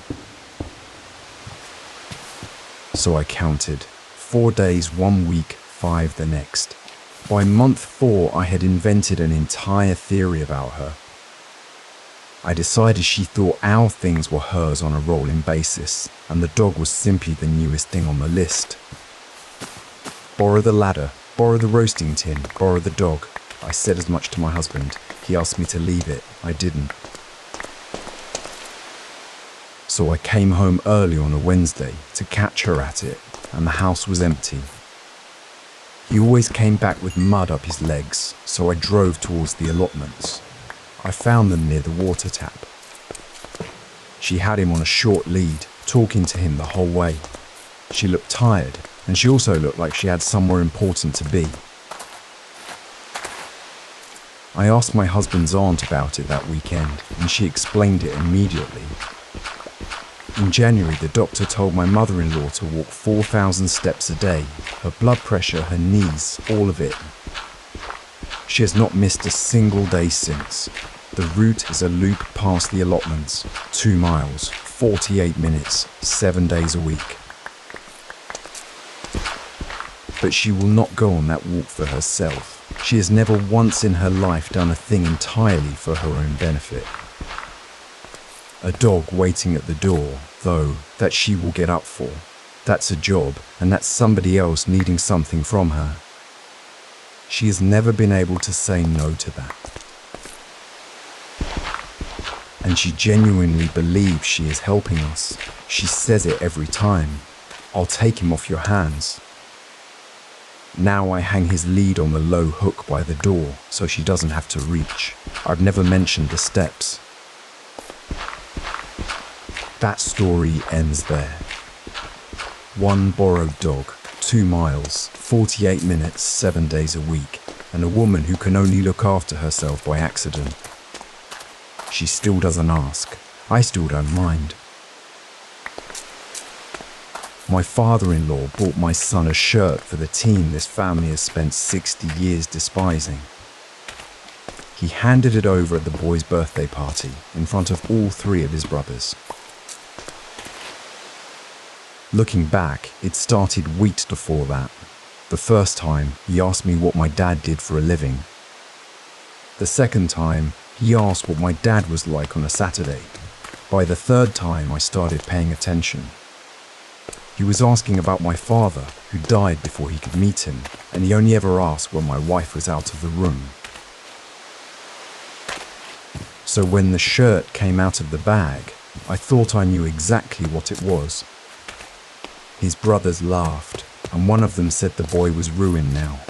Speaker 1: So I counted. 4 days, 1 week, 5 the next. By month 4, I had invented an entire theory about her. I decided she thought our things were hers on a rolling basis, and the dog was simply the newest thing on the list. Borrow the ladder, borrow the roasting tin, borrow the dog. I said as much to my husband. He asked me to leave it. I didn't. So I came home early on a Wednesday to catch her at it, and the house was empty. He always came back with mud up his legs, so I drove towards the allotments. I found them near the water tap. She had him on a short lead, talking to him the whole way. She looked tired, and she also looked like she had somewhere important to be. I asked my husband's aunt about it that weekend, and she explained it immediately. In January, the doctor told my mother-in-law to walk 4,000 steps a day. Her blood pressure, her knees, all of it. She has not missed a single day since. The route is a loop past the allotments, 2 miles, 48 minutes, 7 days a week. But she will not go on that walk for herself. She has never once in her life done a thing entirely for her own benefit. A dog waiting at the door, though, that she will get up for. That's a job, and that's somebody else needing something from her. She has never been able to say no to that. And she genuinely believes she is helping us. She says it every time. I'll take him off your hands. Now I hang his lead on the low hook by the door, so she doesn't have to reach. I've never mentioned the steps. That story ends there. 1 borrowed dog, 2 miles, 48 minutes, 7 days a week, and a woman who can only look after herself by accident. She still doesn't ask. I still don't mind. My father-in-law bought my son a shirt for the team this family has spent 60 years despising. He handed it over at the boy's birthday party in front of all 3 of his brothers. Looking back, it started weeks before that. The first time, he asked me what my dad did for a living. The second time, he asked what my dad was like on a Saturday. By the third time, I started paying attention. He was asking about my father, who died before he could meet him, and he only ever asked when my wife was out of the room. So when the shirt came out of the bag, I thought I knew exactly what it was. His brothers laughed, and one of them said the boy was ruined now.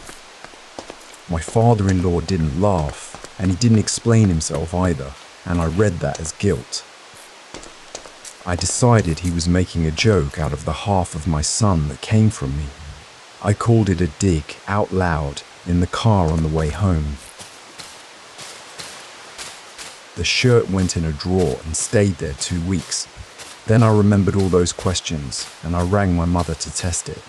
Speaker 1: My father-in-law didn't laugh, and he didn't explain himself either, and I read that as guilt. I decided he was making a joke out of the half of my son that came from me. I called it a dig out loud in the car on the way home. The shirt went in a drawer and stayed there 2 weeks. Then I remembered all those questions, and I rang my mother to test it.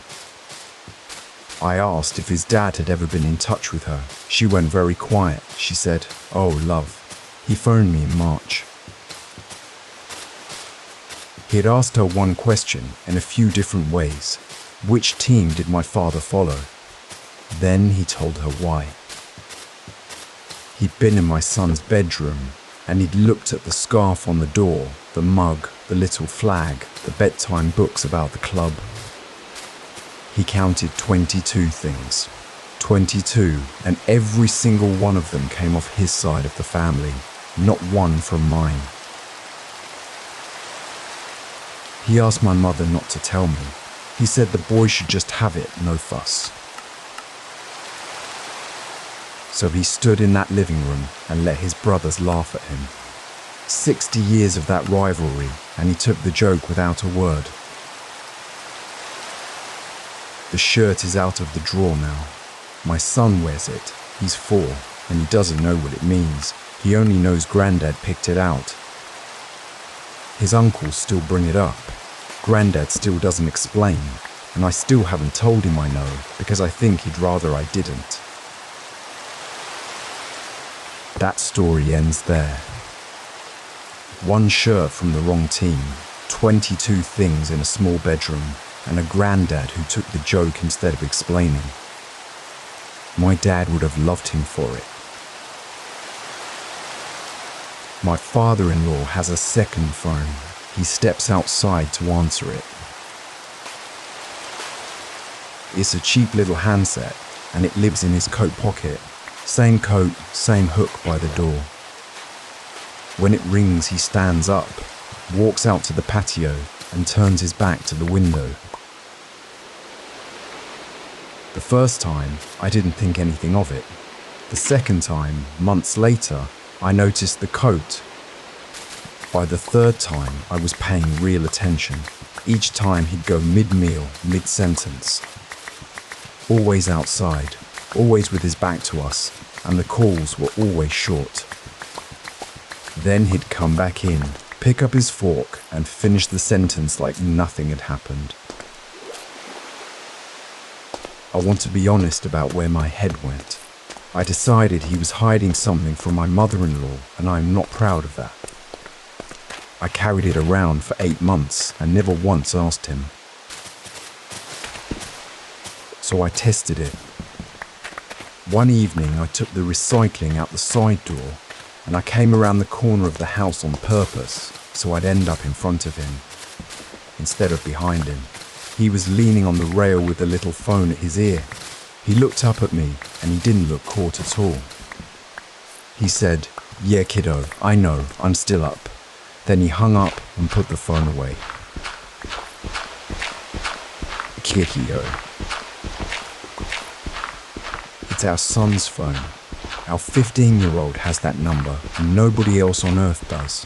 Speaker 1: I asked if his dad had ever been in touch with her. She went very quiet. She said, "Oh, love, he phoned me in March." He had asked her one question in a few different ways. Which team did my father follow? Then he told her why. He'd been in my son's bedroom, and he'd looked at the scarf on the door, the mug, the little flag, the bedtime books about the club. He counted 22 things. 22, and every single one of them came off his side of the family, not one from mine. He asked my mother not to tell me. He said the boy should just have it, no fuss. So he stood in that living room and let his brothers laugh at him. 60 years of that rivalry, and he took the joke without a word. The shirt is out of the drawer now. My son wears it. He's 4. and he doesn't know what it means. He only knows Granddad picked it out. His uncles still bring it up. Granddad still doesn't explain, and I still haven't told him I know because I think he'd rather I didn't. That story ends there. One shirt from the wrong team, 22 things in a small bedroom, and a granddad who took the joke instead of explaining. My dad would have loved him for it. My father-in-law has a second phone. He steps outside to answer it. It's a cheap little handset, and it lives in his coat pocket. Same coat, same hook by the door. When it rings, he stands up, walks out to the patio, and turns his back to the window. The first time, I didn't think anything of it. The second time, months later, I noticed the coat. By the third time, I was paying real attention. Each time he'd go mid-meal, mid-sentence. Always outside, always with his back to us, and the calls were always short. Then he'd come back in, pick up his fork, and finish the sentence like nothing had happened. I want to be honest about where my head went. I decided he was hiding something from my mother-in-law, and I'm not proud of that. I carried it around for 8 months and never once asked him. So I tested it. One evening I took the recycling out the side door, and I came around the corner of the house on purpose so I'd end up in front of him, instead of behind him. He was leaning on the rail with the little phone at his ear. He looked up at me, and he didn't look caught at all. He said, "Yeah, kiddo, I know, I'm still up." Then he hung up and put the phone away. Kiddo. It's our son's phone. Our 15-year-old has that number, and nobody else on earth does.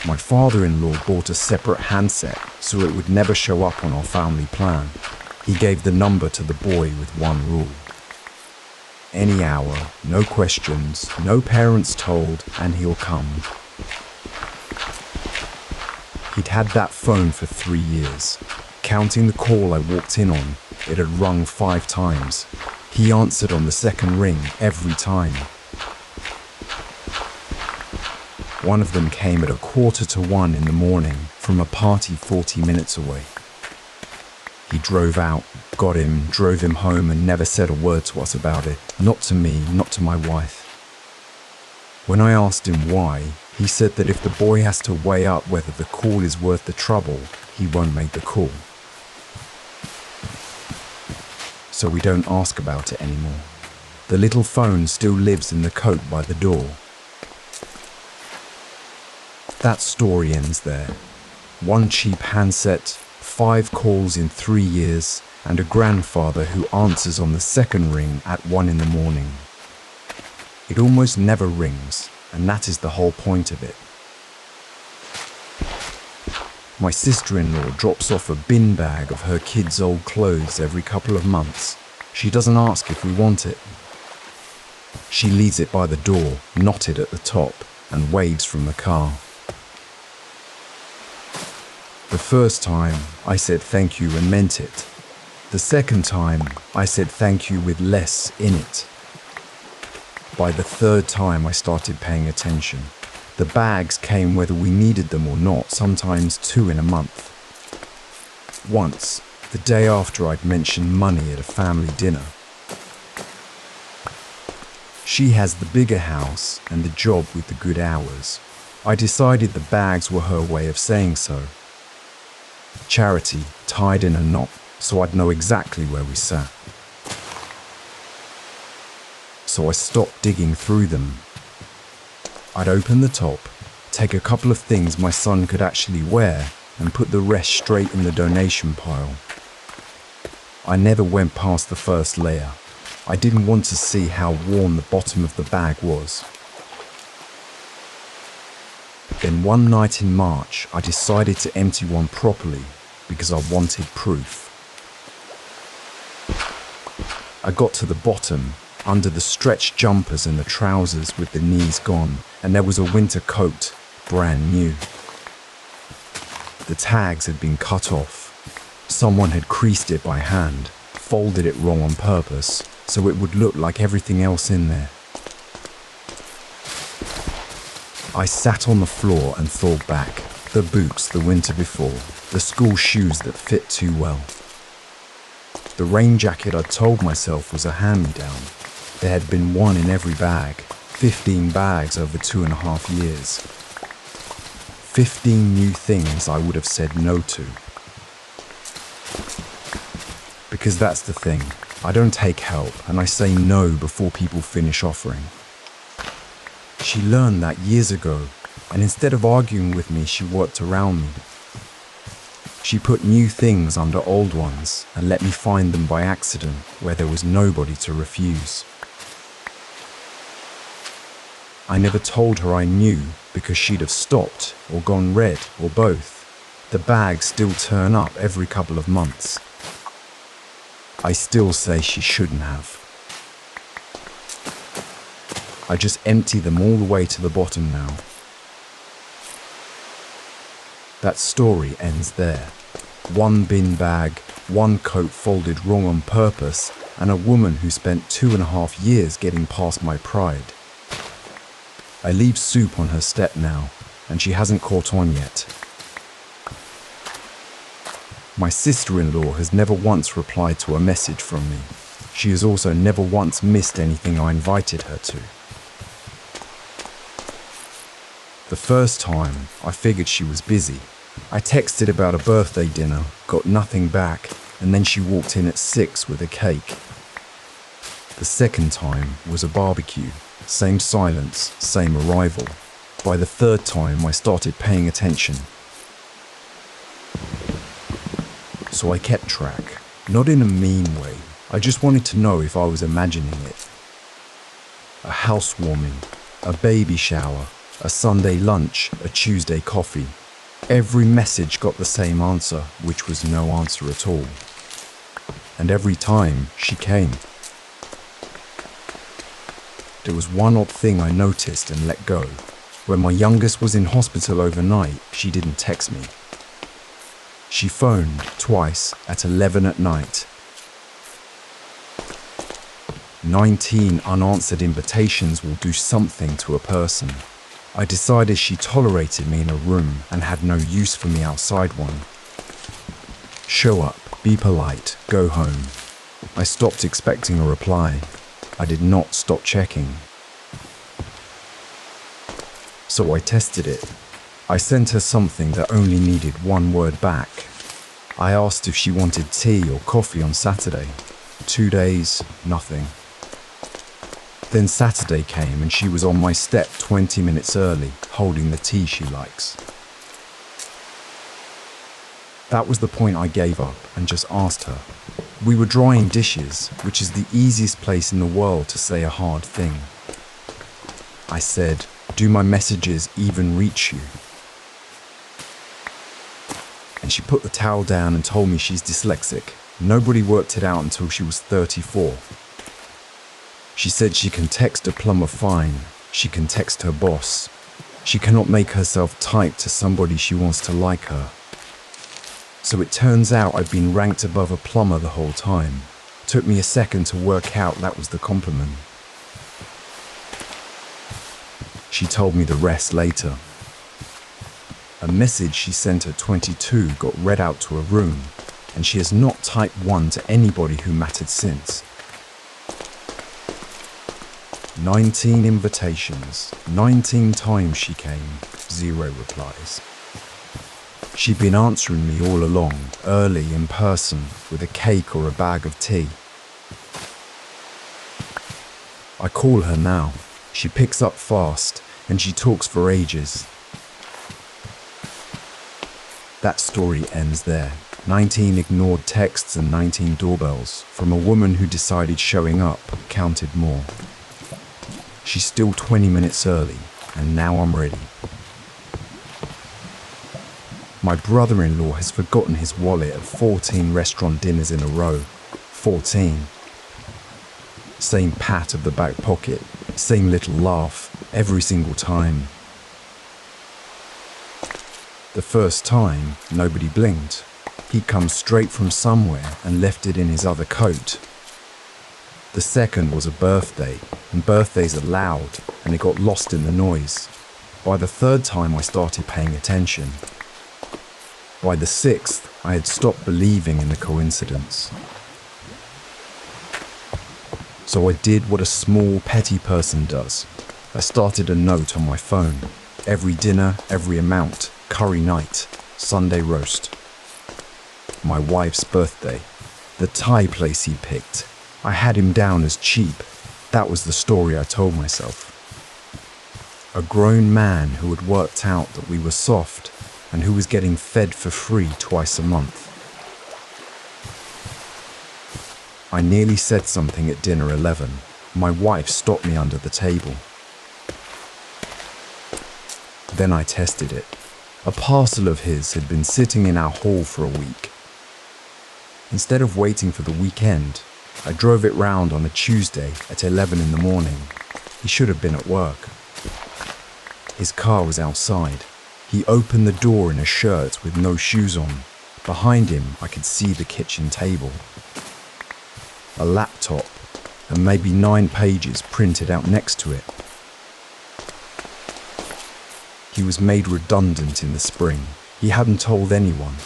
Speaker 1: My father-in-law bought a separate handset so it would never show up on our family plan. He gave the number to the boy with one rule. Any hour, no questions, no parents told, and he'll come. He'd had that phone for 3 years. Counting the call I walked in on, it had rung 5 times. He answered on the second ring every time. One of them came at 1:45 in the morning from a party 40 minutes away. He drove out, got him, drove him home, and never said a word to us about it. Not to me, not to my wife. When I asked him why, he said that if the boy has to weigh up whether the call is worth the trouble, he won't make the call. So we don't ask about it anymore. The little phone still lives in the coat by the door. That story ends there. One cheap handset, 5 calls in 3 years, and a grandfather who answers on the second ring at 1 in the morning. It almost never rings, and that is the whole point of it. My sister-in-law drops off a bin bag of her kids' old clothes every couple of months. She doesn't ask if we want it. She leaves it by the door, knotted at the top, and waves from the car. The first time, I said thank you and meant it. The second time, I said thank you with less in it. By the third time, I started paying attention. The bags came whether we needed them or not, sometimes 2 in a month. Once, the day after I'd mentioned money at a family dinner. She has the bigger house and the job with the good hours. I decided the bags were her way of saying so. Charity tied in a knot, so I'd know exactly where we sat. So I stopped digging through them. I'd open the top, take a couple of things my son could actually wear, and put the rest straight in the donation pile. I never went past the first layer. I didn't want to see how worn the bottom of the bag was. Then one night in March, I decided to empty one properly because I wanted proof. I got to the bottom, under the stretched jumpers and the trousers with the knees gone, and there was a winter coat, brand new. The tags had been cut off. Someone had creased it by hand, folded it wrong on purpose, so it would look like everything else in there. I sat on the floor and thought back. The boots the winter before, the school shoes that fit too well. The rain jacket I'd told myself was a hand-me-down. There had been one in every bag, 15 bags over 2.5 years. 15 new things I would have said no to. Because that's the thing, I don't take help and I say no before people finish offering. She learned that years ago, and instead of arguing with me, she worked around me. She put new things under old ones and let me find them by accident where there was nobody to refuse. I never told her I knew because she'd have stopped or gone red or both. The bags still turn up every couple of months. I still say she shouldn't have. I just empty them all the way to the bottom now. That story ends there. One bin bag, one coat folded wrong on purpose, and a woman who spent 2.5 years getting past my pride. I leave soup on her step now, and she hasn't caught on yet. My sister-in-law has never once replied to a message from me. She has also never once missed anything I invited her to. The first time, I figured she was busy. I texted about a birthday dinner, got nothing back, and then she walked in at 6 with a cake. The second time was a barbecue. Same silence, same arrival. By the third time, I started paying attention. So I kept track, not in a mean way. I just wanted to know if I was imagining it. A housewarming, a baby shower, a Sunday lunch, a Tuesday coffee. Every message got the same answer, which was no answer at all. And every time, she came. There was one odd thing I noticed and let go. When my youngest was in hospital overnight, she didn't text me. She phoned twice at 11 at night. 19 unanswered invitations will do something to a person. I decided she tolerated me in a room and had no use for me outside one. Show up, be polite, go home. I stopped expecting a reply. I did not stop checking. So I tested it. I sent her something that only needed one word back. I asked if she wanted tea or coffee on Saturday. 2 days, nothing. Then Saturday came and she was on my step 20 minutes early, holding the tea she likes. That was the point I gave up and just asked her. We were drying dishes, which is the easiest place in the world to say a hard thing. I said, "Do my messages even reach you?" And she put the towel down and told me she's dyslexic. Nobody worked it out until she was 34. She said she can text a plumber fine. She can text her boss. She cannot make herself type to somebody she wants to like her. So it turns out I'd been ranked above a plumber the whole time. Took me a second to work out that was the compliment. She told me the rest later. A message she sent at 22 got read out to a room, and she has not typed one to anybody who mattered since. 19 invitations, 19 times she came, 0 replies. She'd been answering me all along, early, in person, with a cake or a bag of tea. I call her now. She picks up fast, and she talks for ages. That story ends there. 19 ignored texts and 19 doorbells from a woman who decided showing up counted more. She's still 20 minutes early, and now I'm ready. My brother-in-law has forgotten his wallet at 14 restaurant dinners in a row. 14. Same pat of the back pocket, same little laugh, every single time. The first time, nobody blinked. He'd come straight from somewhere and left it in his other coat. The second was a birthday, and birthdays are loud, and it got lost in the noise. By the third time, I started paying attention. By the sixth, I had stopped believing in the coincidence. So I did what a small, petty person does. I started a note on my phone. Every dinner, every amount, curry night, Sunday roast. My wife's birthday, the Thai place he picked. I had him down as cheap. That was the story I told myself. A grown man who had worked out that we were soft and who was getting fed for free twice a month. I nearly said something at dinner 11. My wife stopped me under the table. Then I tested it. A parcel of his had been sitting in our hall for a week. Instead of waiting for the weekend, I drove it round on a Tuesday at 11 in the morning. He should have been at work. His car was outside. He opened the door in a shirt with no shoes on. Behind him, I could see the kitchen table. A laptop, and maybe 9 pages printed out next to it. He was made redundant in the spring. He hadn't told anyone.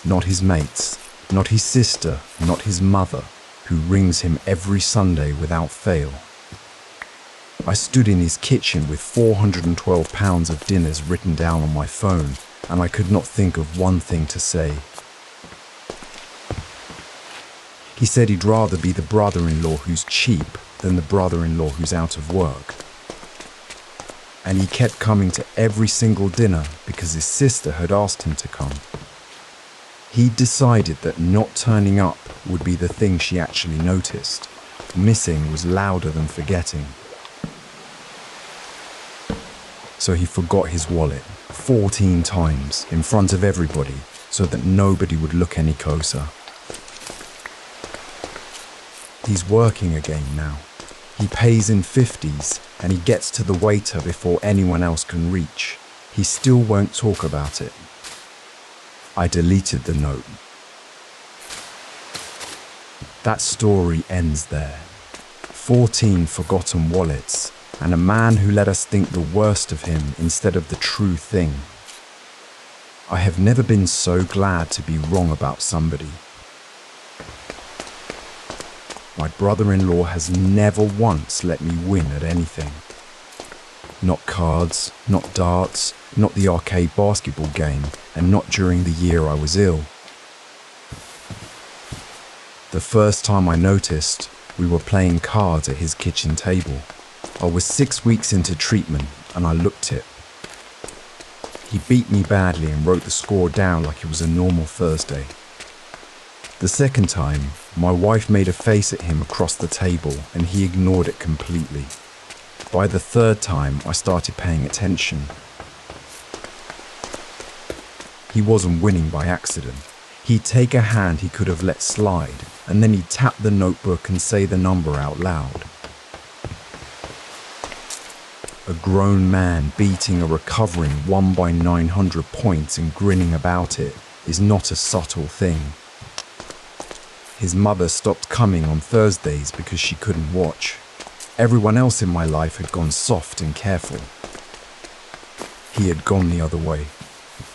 Speaker 1: Not his mates, not his sister, not his mother, who rings him every Sunday without fail. I stood in his kitchen with 412 pounds of dinners written down on my phone, and I could not think of one thing to say. He said he'd rather be the brother-in-law who's cheap than the brother-in-law who's out of work. And he kept coming to every single dinner because his sister had asked him to come. He decided that not turning up would be the thing she actually noticed. Missing was louder than forgetting. So he forgot his wallet 14 times in front of everybody so that nobody would look any closer. He's working again now. He pays in 50s and he gets to the waiter before anyone else can reach. He still won't talk about it. I deleted the note. That story ends there. 14 forgotten wallets, and a man who let us think the worst of him instead of the true thing. I have never been so glad to be wrong about somebody. My brother-in-law has never once let me win at anything. Not cards, not darts, not the arcade basketball game, and not during the year I was ill. The first time I noticed, we were playing cards at his kitchen table. I was 6 weeks into treatment and I looked it. He beat me badly and wrote the score down like it was a normal Thursday. The second time, my wife made a face at him across the table and he ignored it completely. By the third time, I started paying attention. He wasn't winning by accident. He'd take a hand he could have let slide, and then he'd tap the notebook and say the number out loud. A grown man beating a recovering 1 by 900 points and grinning about it is not a subtle thing. His mother stopped coming on Thursdays because she couldn't watch. Everyone else in my life had gone soft and careful. He had gone the other way.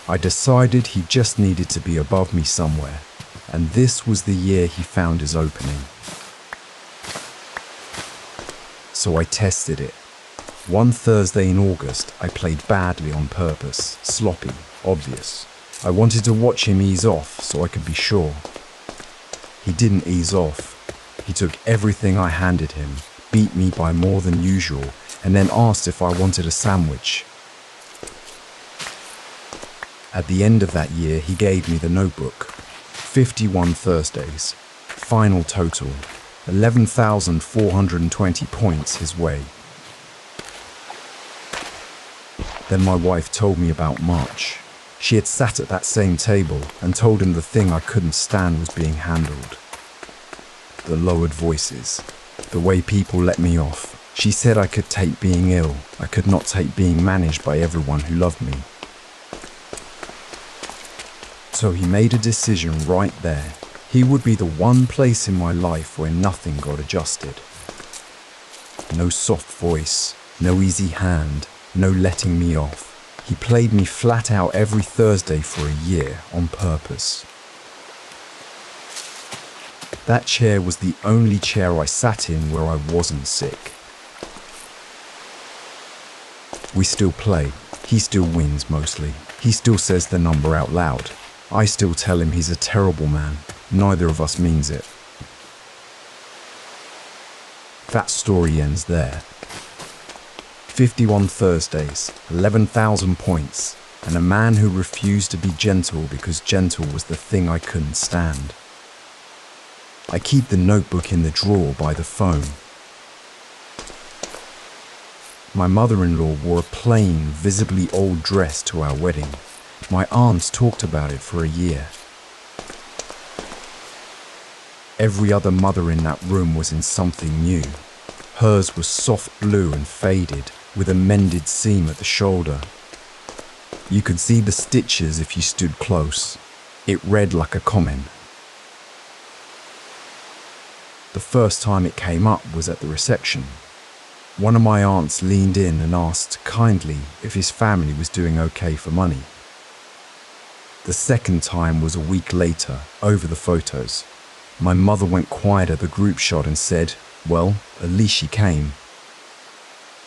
Speaker 1: I decided he just needed to be above me somewhere, and this was the year he found his opening. So I tested it. One Thursday in August, I played badly on purpose, sloppy, obvious. I wanted to watch him ease off so I could be sure. He didn't ease off. He took everything I handed him, beat me by more than usual, and then asked if I wanted a sandwich. At the end of that year, he gave me the notebook. 51 Thursdays. Final total, 11,420 points his way. Then my wife told me about March. She had sat at that same table and told him the thing I couldn't stand was being handled. the lowered voices, the way people let me off. She said I could take being ill. I could not take being managed by everyone who loved me. So he made a decision right there. He would be the one place in my life where nothing got adjusted. No soft voice, no easy hand, no letting me off. He played me flat out every Thursday for a year on purpose. That chair was the only chair I sat in where I wasn't sick. We still play. He still wins mostly. He still says the number out loud. I still tell him he's a terrible man. Neither of us means it. That story ends there. 51 Thursdays, 11,000 points, and a man who refused to be gentle because gentle was the thing I couldn't stand. I keep the notebook in the drawer by the phone. My mother-in-law wore a plain, visibly old dress to our wedding. My aunts talked about it for a year. Every other mother in that room was in something new. Hers was soft blue and faded, with a mended seam at the shoulder. You could see the stitches if you stood close. It read like a comment. The first time it came up was at the reception. One of my aunts leaned in and asked kindly if his family was doing okay for money. The second time was a week later, over the photos. My mother went quiet at the group shot and said, "Well, at least she came."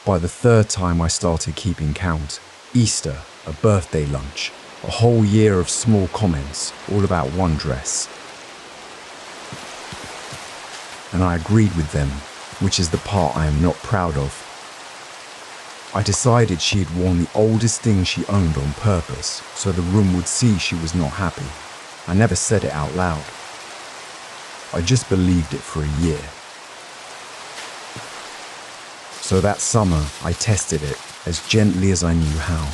Speaker 1: By the third time I started keeping count. Easter, a birthday lunch, a whole year of small comments, all about one dress. And I agreed with them, which is the part I am not proud of. I decided she had worn the oldest thing she owned on purpose, so the room would see she was not happy. I never said it out loud. I just believed it for a year. So that summer, I tested it as gently as I knew how.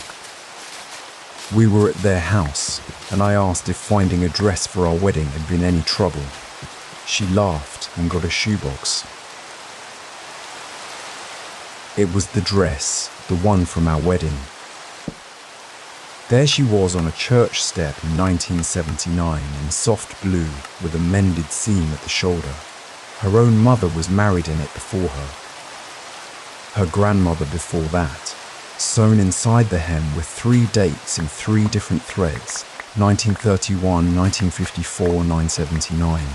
Speaker 1: We were at their house, and I asked if finding a dress for our wedding had been any trouble. She laughed and got a shoebox. It was the dress, the one from our wedding. There she was on a church step in 1979 in soft blue with a mended seam at the shoulder. Her own mother was married in it before her. Her grandmother before that. Sewn inside the hem were 3 dates in 3 different threads, 1931, 1954, 1979.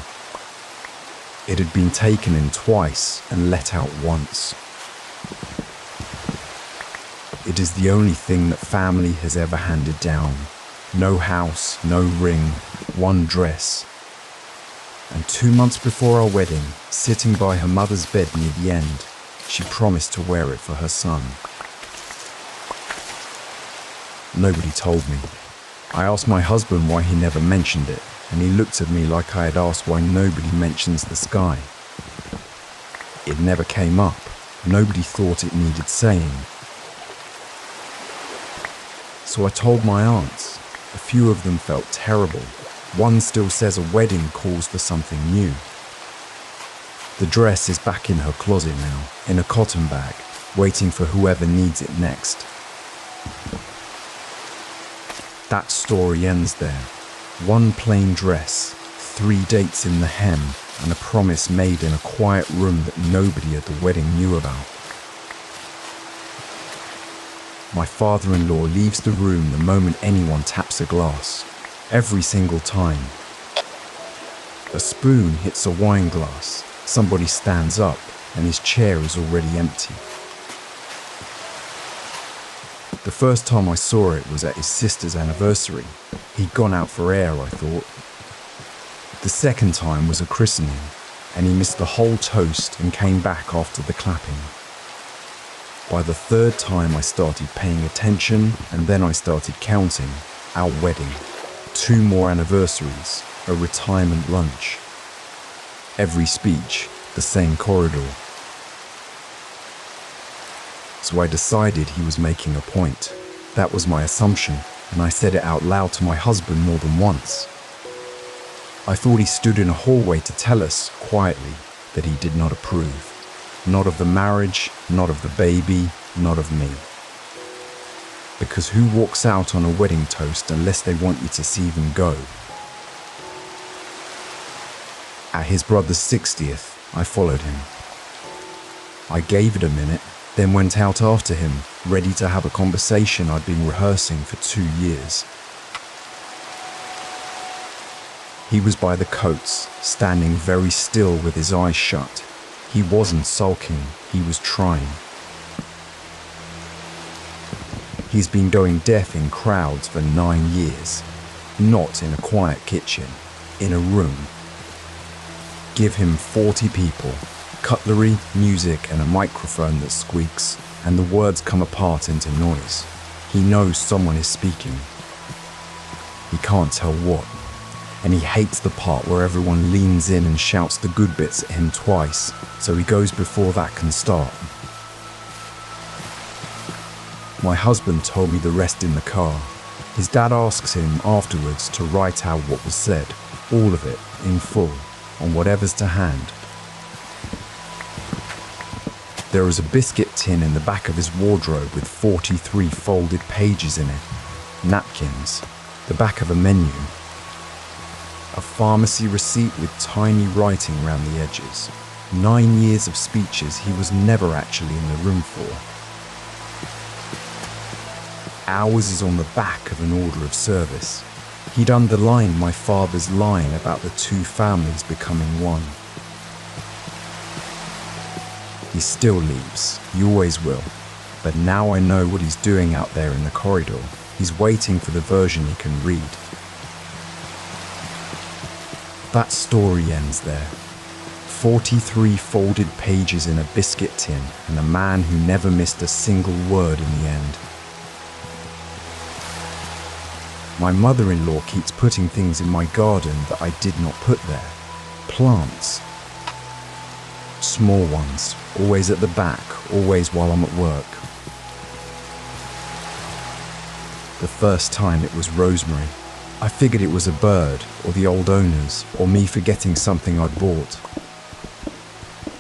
Speaker 1: It had been taken in twice and let out once. It is the only thing that family has ever handed down. No house, no ring, one dress. And 2 months before our wedding, sitting by her mother's bed near the end, she promised to wear it for her son. Nobody told me. I asked my husband why he never mentioned it, and he looked at me like I had asked why nobody mentions the sky. It never came up. Nobody thought it needed saying. So I told my aunts. A few of them felt terrible. One still says a wedding calls for something new. The dress is back in her closet now, in a cotton bag, waiting for whoever needs it next. That story ends there. One plain dress, 3 dates in the hem, and a promise made in a quiet room that nobody at the wedding knew about. My father-in-law leaves the room the moment anyone taps a glass. Every single time. A spoon hits a wine glass. Somebody stands up, and his chair is already empty. The first time I saw it was at his sister's anniversary. He'd gone out for air, I thought. The second time was a christening, and he missed the whole toast and came back after the clapping. By the third time I started paying attention, and then I started counting. Our wedding, 2 more anniversaries, a retirement lunch. Every speech, the same corridor. So I decided he was making a point. That was my assumption, and I said it out loud to my husband more than once. I thought he stood in a hallway to tell us, quietly, that he did not approve. Not of the marriage, not of the baby, not of me. Because who walks out on a wedding toast unless they want you to see them go? At his brother's 60th, I followed him. I gave it a minute, then went out after him, ready to have a conversation I'd been rehearsing for 2 years. He was by the coats, standing very still with his eyes shut. He wasn't sulking, he was trying. He's been going deaf in crowds for 9 years. Not in a quiet kitchen, in a room. Give him 40 people, cutlery, music and a microphone that squeaks, and the words come apart into noise. He knows someone is speaking. He can't tell what. And he hates the part where everyone leans in and shouts the good bits at him twice, so he goes before that can start. My husband told me the rest in the car. His dad asks him afterwards to write out what was said, all of it, in full, on whatever's to hand. There is a biscuit tin in the back of his wardrobe with 43 folded pages in it, napkins, the back of a menu, a pharmacy receipt with tiny writing around the edges, 9 years of speeches he was never actually in the room for. Ours is on the back of an order of service. He'd underlined my father's line about the two families becoming one. He still leaves, he always will, but now I know what he's doing out there in the corridor. He's waiting for the version he can read. That story ends there. 43 folded pages in a biscuit tin and a man who never missed a single word in the end. My mother-in-law keeps putting things in my garden that I did not put there. Plants. Small ones, always at the back, always while I'm at work. The first time it was rosemary. I figured it was a bird, or the old owners, or me forgetting something I'd bought.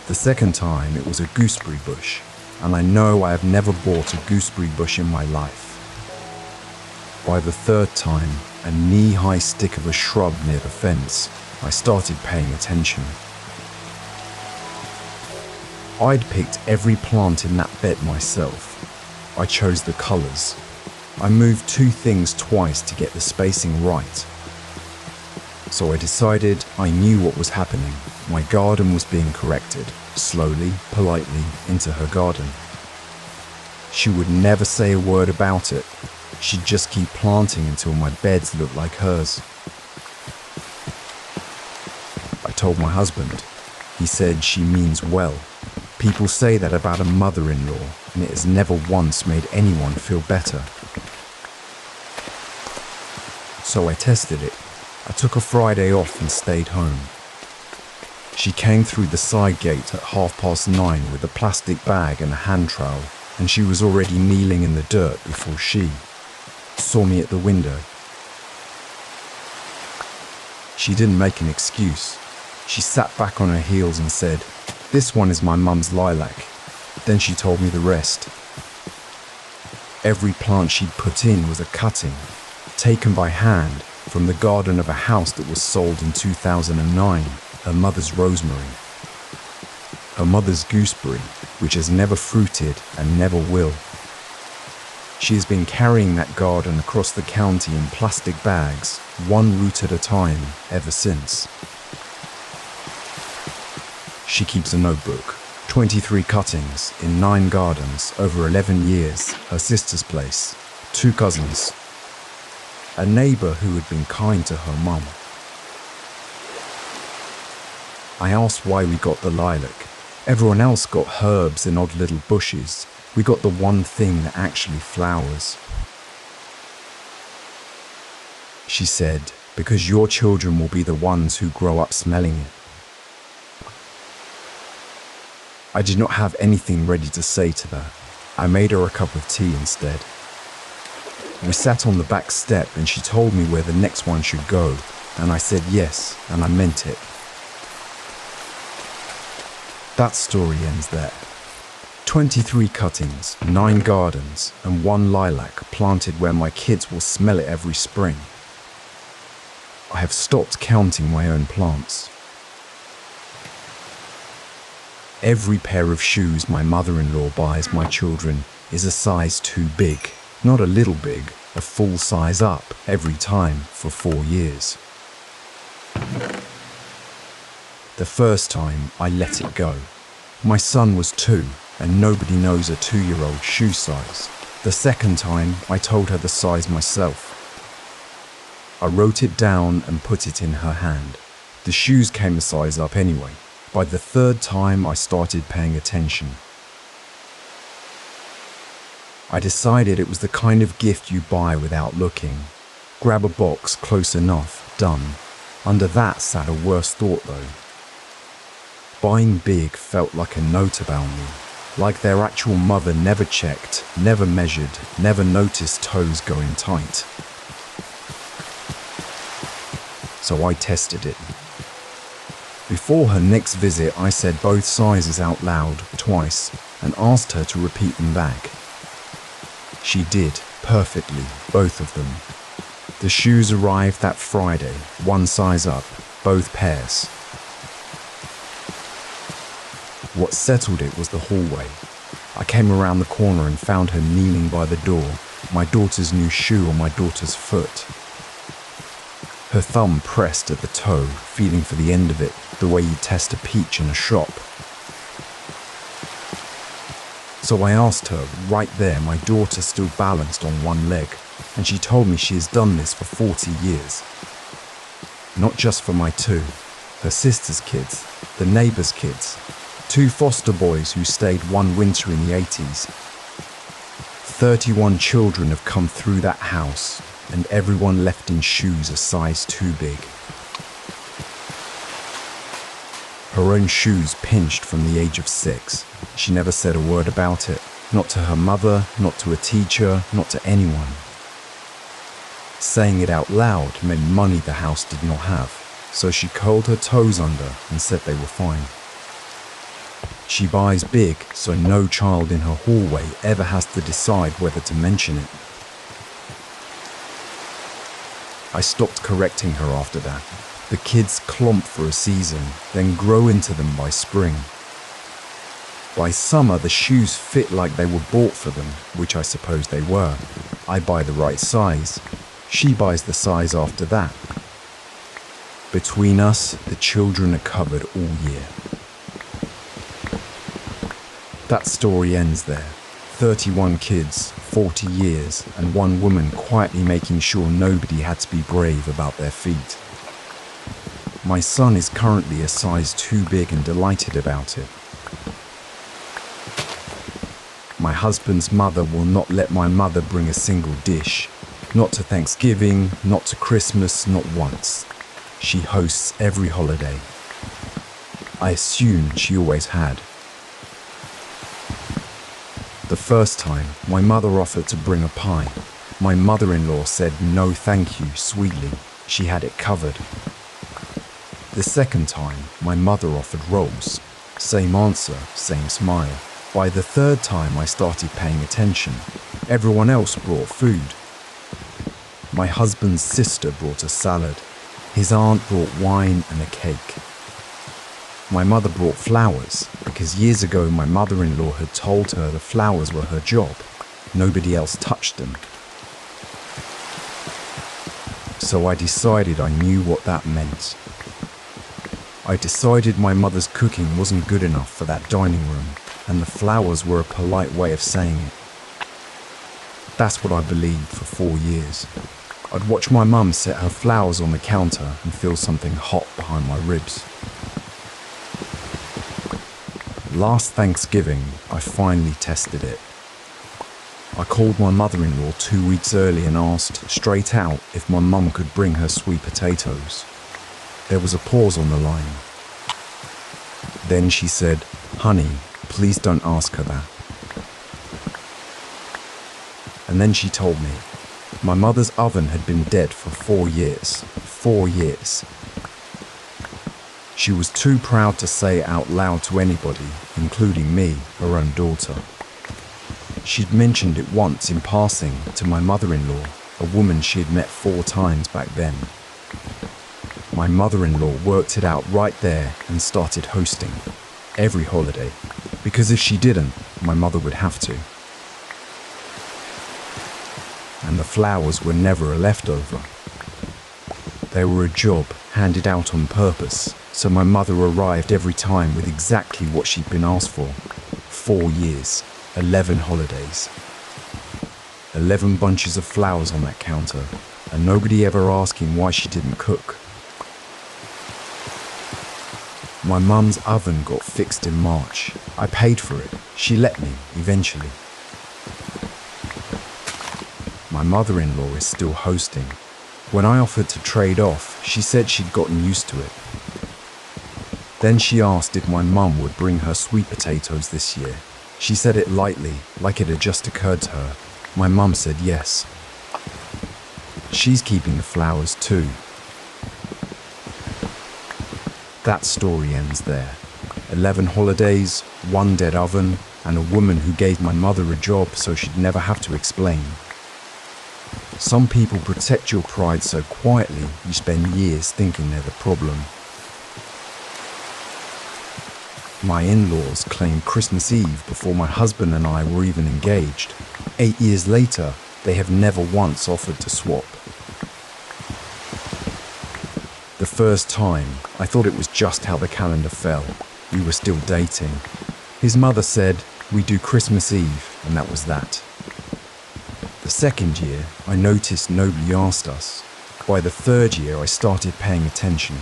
Speaker 1: The second time it was a gooseberry bush, and I know I have never bought a gooseberry bush in my life. By the third time, a knee-high stick of a shrub near the fence, I started paying attention. I'd picked every plant in that bed myself. I chose the colours. I moved 2 things twice to get the spacing right. So I decided I knew what was happening. My garden was being corrected, slowly, politely, into her garden. She would never say a word about it. She'd just keep planting until my beds looked like hers. I told my husband. He said she means well. People say that about a mother-in-law, and it has never once made anyone feel better. So I tested it. I took a Friday off and stayed home. She came through the side gate at 9:30 with a plastic bag and a hand trowel, and she was already kneeling in the dirt before she saw me at the window. She didn't make an excuse. She sat back on her heels and said, "This one is my mum's lilac." Then she told me the rest. Every plant she'd put in was a cutting, taken by hand from the garden of a house that was sold in 2009, her mother's rosemary. Her mother's gooseberry, which has never fruited and never will. She has been carrying that garden across the county in plastic bags, 1 root at a time, ever since. She keeps a notebook, 23 cuttings in 9 gardens over 11 years, her sister's place, 2 cousins, a neighbour who had been kind to her mum. I asked why we got the lilac. Everyone else got herbs and odd little bushes. We got the one thing that actually flowers. She said, because your children will be the ones who grow up smelling it. I did not have anything ready to say to that. I made her a cup of tea instead. We sat on the back step and she told me where the next one should go. and I said yes, and I meant it. That story ends there. 23 cuttings, 9 gardens, and 1 lilac planted where my kids will smell it every spring. I have stopped counting my own plants. Every pair of shoes my mother-in-law buys my children is a size too big, not a little big, a full size up every time for 4 years. The first time I let it go. My son was 2 and nobody knows a 2-year-old shoe size. The second time I told her the size myself. I wrote it down and put it in her hand. The shoes came a size up anyway. By the third time I started paying attention. I decided it was the kind of gift you buy without looking. Grab a box close enough, done. Under that sat a worse thought though. Buying big felt like a note about me, like their actual mother never checked, never measured, never noticed toes going tight. So I tested it. Before her next visit, I said both sizes out loud twice and asked her to repeat them back. She did, perfectly, both of them. The shoes arrived that Friday, 1 size up, both pairs. What settled it was the hallway. I came around the corner and found her kneeling by the door, my daughter's new shoe on my daughter's foot. Her thumb pressed at the toe, feeling for the end of it, the way you test a peach in a shop. So I asked her, right there, my daughter still balanced on one leg, and she told me she has done this for 40 years. Not just for my 2, her sister's kids, the neighbour's kids, 2 foster boys who stayed 1 winter in the 80s. 31 children have come through that house, and everyone left in shoes a size too big. Her own shoes pinched from the age of 6. She never said a word about it, not to her mother, not to a teacher, not to anyone. Saying it out loud meant money the house did not have, so she curled her toes under and said they were fine. She buys big, so no child in her hallway ever has to decide whether to mention it. I stopped correcting her after that. The kids clomp for a season, then grow into them by spring. By summer, the shoes fit like they were bought for them, which I suppose they were. I buy the right size. She buys the size after that. Between us, the children are covered all year. That story ends there. 31 kids, 40 years, and 1 woman quietly making sure nobody had to be brave about their feet. My son is currently a size too big and delighted about it. My husband's mother will not let my mother bring a single dish. Not to Thanksgiving, not to Christmas, not once. She hosts every holiday. I assume she always had. The first time, my mother offered to bring a pie. My mother-in-law said no thank you sweetly. She had it covered. The second time, my mother offered rolls. Same answer, same smile. By the third time, I started paying attention. Everyone else brought food. My husband's sister brought a salad. His aunt brought wine and a cake. My mother brought flowers, because years ago my mother-in-law had told her the flowers were her job. Nobody else touched them. So I decided I knew what that meant. I decided my mother's cooking wasn't good enough for that dining room, and the flowers were a polite way of saying it. That's what I believed for 4 years. I'd watch my mum set her flowers on the counter and feel something hot behind my ribs. Last Thanksgiving, I finally tested it. I called my mother-in-law 2 weeks early and asked, straight out, if my mum could bring her sweet potatoes. There was a pause on the line. Then she said, "Honey, please don't ask her that." And then she told me, my mother's oven had been dead for 4 years, 4 years. She was too proud to say it out loud to anybody, including me, her own daughter. She'd mentioned it once in passing to my mother-in-law, a woman she had met 4 times back then. My mother-in-law worked it out right there and started hosting every holiday, because if she didn't, my mother would have to. And the flowers were never a leftover. They were a job handed out on purpose, so my mother arrived every time with exactly what she'd been asked for. 4 years, 11 holidays. 11 bunches of flowers on that counter, and nobody ever asking why she didn't cook. My mum's oven got fixed in March. I paid for it. She let me, eventually. My mother-in-law is still hosting. When I offered to trade off, she said she'd gotten used to it. Then she asked if my mum would bring her sweet potatoes this year. She said it lightly, like it had just occurred to her. My mum said yes. She's keeping the flowers too. That story ends there. 11 holidays, 1 dead oven, and a woman who gave my mother a job so she'd never have to explain. Some people protect your pride so quietly you spend years thinking they're the problem. My in-laws claimed Christmas Eve before my husband and I were even engaged. 8 years later, they have never once offered to swap. The first time, I thought it was just how the calendar fell. We were still dating. His mother said, "We do Christmas Eve," and that was that. The second year, I noticed nobody asked us. By the third year, I started paying attention.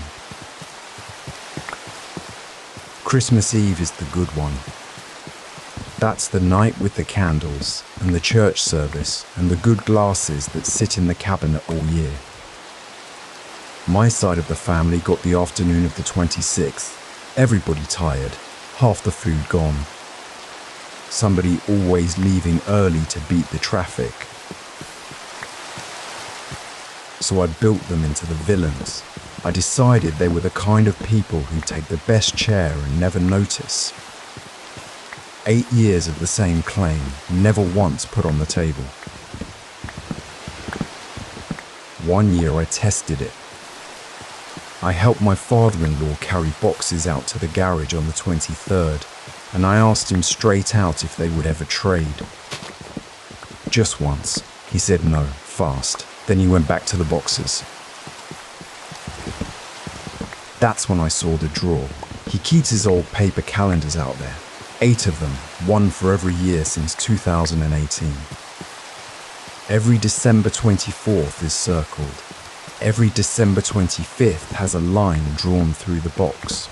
Speaker 1: Christmas Eve is the good one. That's the night with the candles, and the church service, and the good glasses that sit in the cabinet all year. My side of the family got the afternoon of the 26th. Everybody tired, half the food gone. Somebody always leaving early to beat the traffic. So I built them into the villains. I decided they were the kind of people who take the best chair and never notice. 8 years of the same claim, never once put on the table. One year I tested it. I helped my father-in-law carry boxes out to the garage on the 23rd, and I asked him straight out if they would ever trade. Just once. He said no, fast. Then he went back to the boxes. That's when I saw the draw. He keeps his old paper calendars out there. 8 of them, 1 for every year since 2018. Every December 24th is circled. Every December 25th has a line drawn through the box.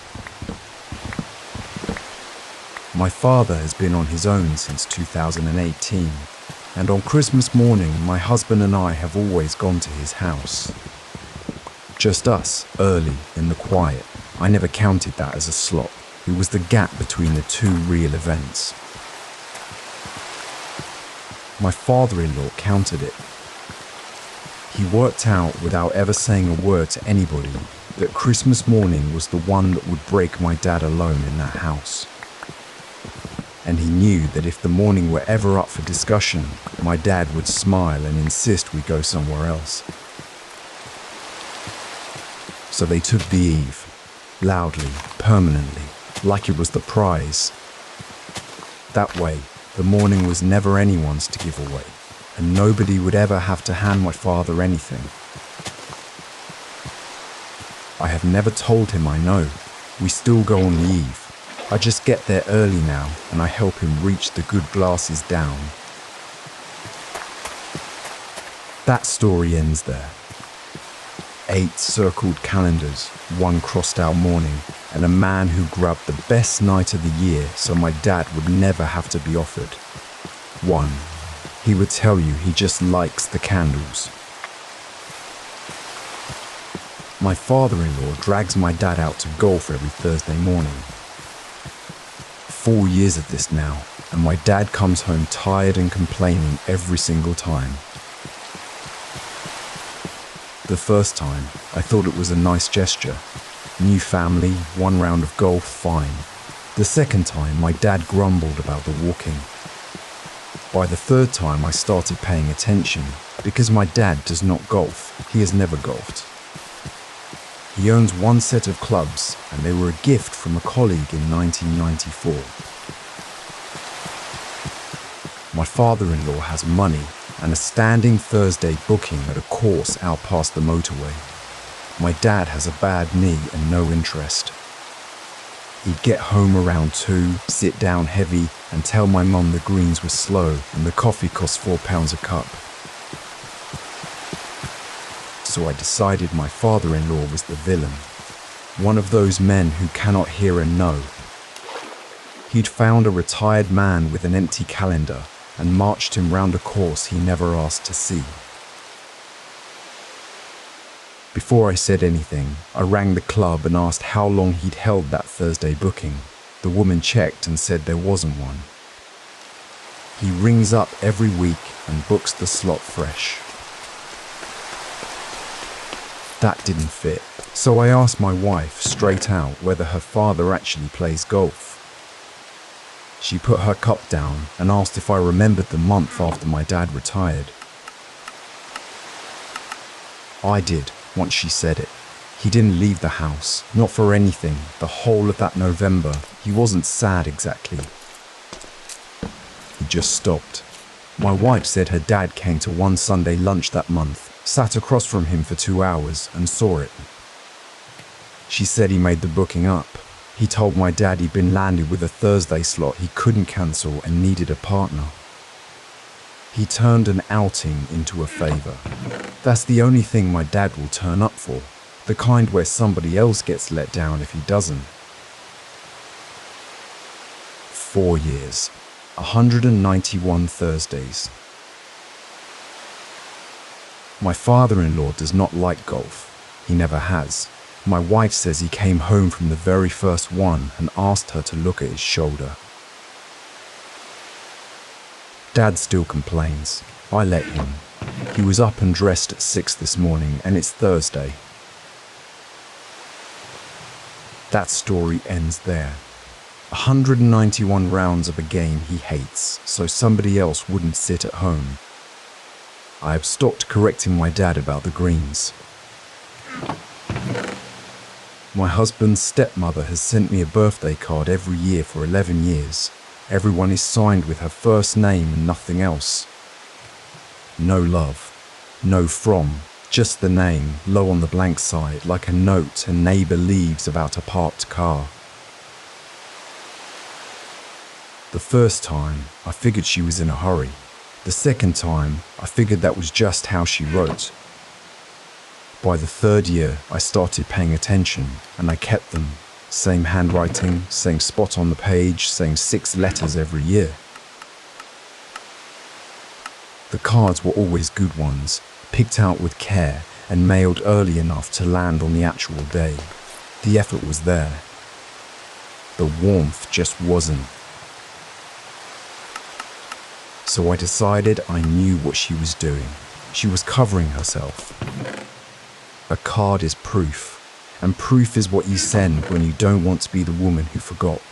Speaker 1: My father has been on his own since 2018, and on Christmas morning my husband and I have always gone to his house. Just us, early, in the quiet. I never counted that as a slot. It was the gap between the 2 real events. My father-in-law counted it. He worked out, without ever saying a word to anybody, that Christmas morning was the one that would break my dad alone in that house. And he knew that if the morning were ever up for discussion, my dad would smile and insist we go somewhere else. So they took the eve, loudly, permanently, like it was the prize. That way, the morning was never anyone's to give away, and nobody would ever have to hand my father anything. I have never told him I know. We still go on the eve. I just get there early now, and I help him reach the good glasses down. That story ends there. 8 circled calendars, 1 crossed out morning, and a man who grabbed the best night of the year so my dad would never have to be offered. 1. He would tell you he just likes the candles. My father-in-law drags my dad out to golf every Thursday morning. 4 years of this now, and my dad comes home tired and complaining every single time. The The first time, I thought it was a nice gesture. New family, 1 round of golf, fine. The second time, my dad grumbled about the walking. By the third time, I started paying attention because my dad does not golf. He has never golfed. He owns 1 set of clubs, and they were a gift from a colleague in 1994. My father-in-law has money and a standing Thursday booking at a course out past the motorway. My dad has a bad knee and no interest. He'd get home around 2, sit down heavy, and tell my mum the greens were slow and the coffee cost £4 a cup. So I decided my father-in-law was the villain, one of those men who cannot hear a no. He'd found a retired man with an empty calendar and marched him round a course he never asked to see. Before I said anything, I rang the club and asked how long he'd held that Thursday booking. The woman checked and said there wasn't one. He rings up every week and books the slot fresh. That didn't fit, so I asked my wife straight out whether her father actually plays golf. She put her cup down and asked if I remembered the month after my dad retired. I did, once she said it. He didn't leave the house, not for anything, the whole of that November. He wasn't sad exactly. He just stopped. My wife said her dad came to 1 Sunday lunch that month, sat across from him for 2 hours and saw it. She said he made the booking up. He told my dad he'd been landed with a Thursday slot he couldn't cancel and needed a partner. He turned an outing into a favour. That's the only thing my dad will turn up for, the kind where somebody else gets let down if he doesn't. 4 years, 191 Thursdays. My father-in-law does not like golf. He never has. My wife says he came home from the very first one and asked her to look at his shoulder. Dad still complains. I let him. He was up and dressed at 6 this morning and it's Thursday. That story ends there. 191 rounds of a game he hates, so somebody else wouldn't sit at home. I have stopped correcting my dad about the greens. My husband's stepmother has sent me a birthday card every year for 11 years. Everyone is signed with her first name and nothing else. No love, no from, just the name, low on the blank side, like a note a neighbour leaves about a parked car. The first time, I figured she was in a hurry. The second time, I figured that was just how she wrote. By the third year, I started paying attention, and I kept them. Same handwriting, same spot on the page, same 6 letters every year. The cards were always good ones, picked out with care and mailed early enough to land on the actual day. The effort was there. The warmth just wasn't. So I decided I knew what she was doing. She was covering herself. A card is proof, and proof is what you send when you don't want to be the woman who forgot.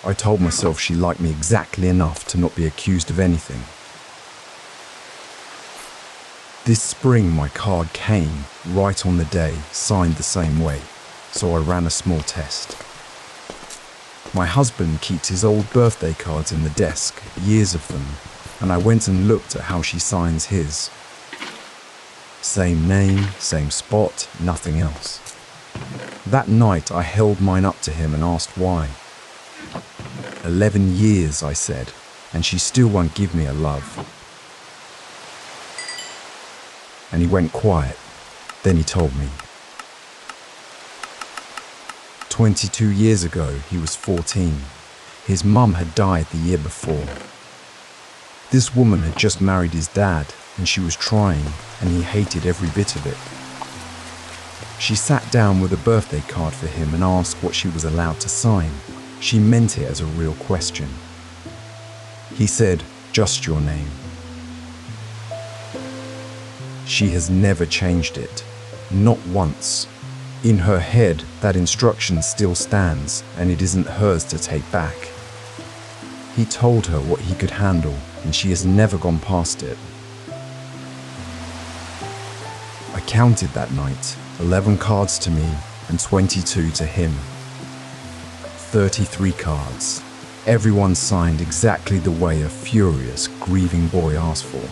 Speaker 1: I told myself she liked me exactly enough to not be accused of anything. This spring my card came, right on the day, signed the same way, so I ran a small test. My husband keeps his old birthday cards in the desk, years of them, and I went and looked at how she signs his. Same name, same spot, nothing else. That night I held mine up to him and asked why. 11 years, I said, and she still won't give me a love. And he went quiet. Then he told me. 22 years ago, he was 14. His mum had died the year before. This woman had just married his dad, and she was trying, and he hated every bit of it. She sat down with a birthday card for him and asked what she was allowed to sign. She meant it as a real question. He said, "Just your name." She has never changed it. Not once. In her head, that instruction still stands, and it isn't hers to take back. He told her what he could handle, and she has never gone past it. I counted that night, 11 cards to me and 22 to him. 33 cards. Everyone signed exactly the way a furious, grieving boy asked for.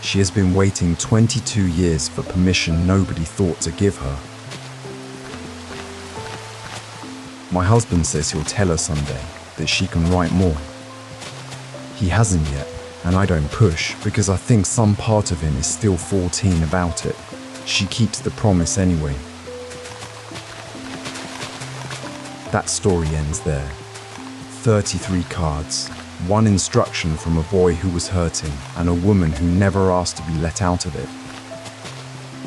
Speaker 1: She has been waiting 22 years for permission nobody thought to give her. My husband says he'll tell her someday that she can write more. He hasn't yet, and I don't push because I think some part of him is still 14 about it. She keeps the promise anyway. That story ends there. 33 cards, one instruction from a boy who was hurting and a woman who never asked to be let out of it.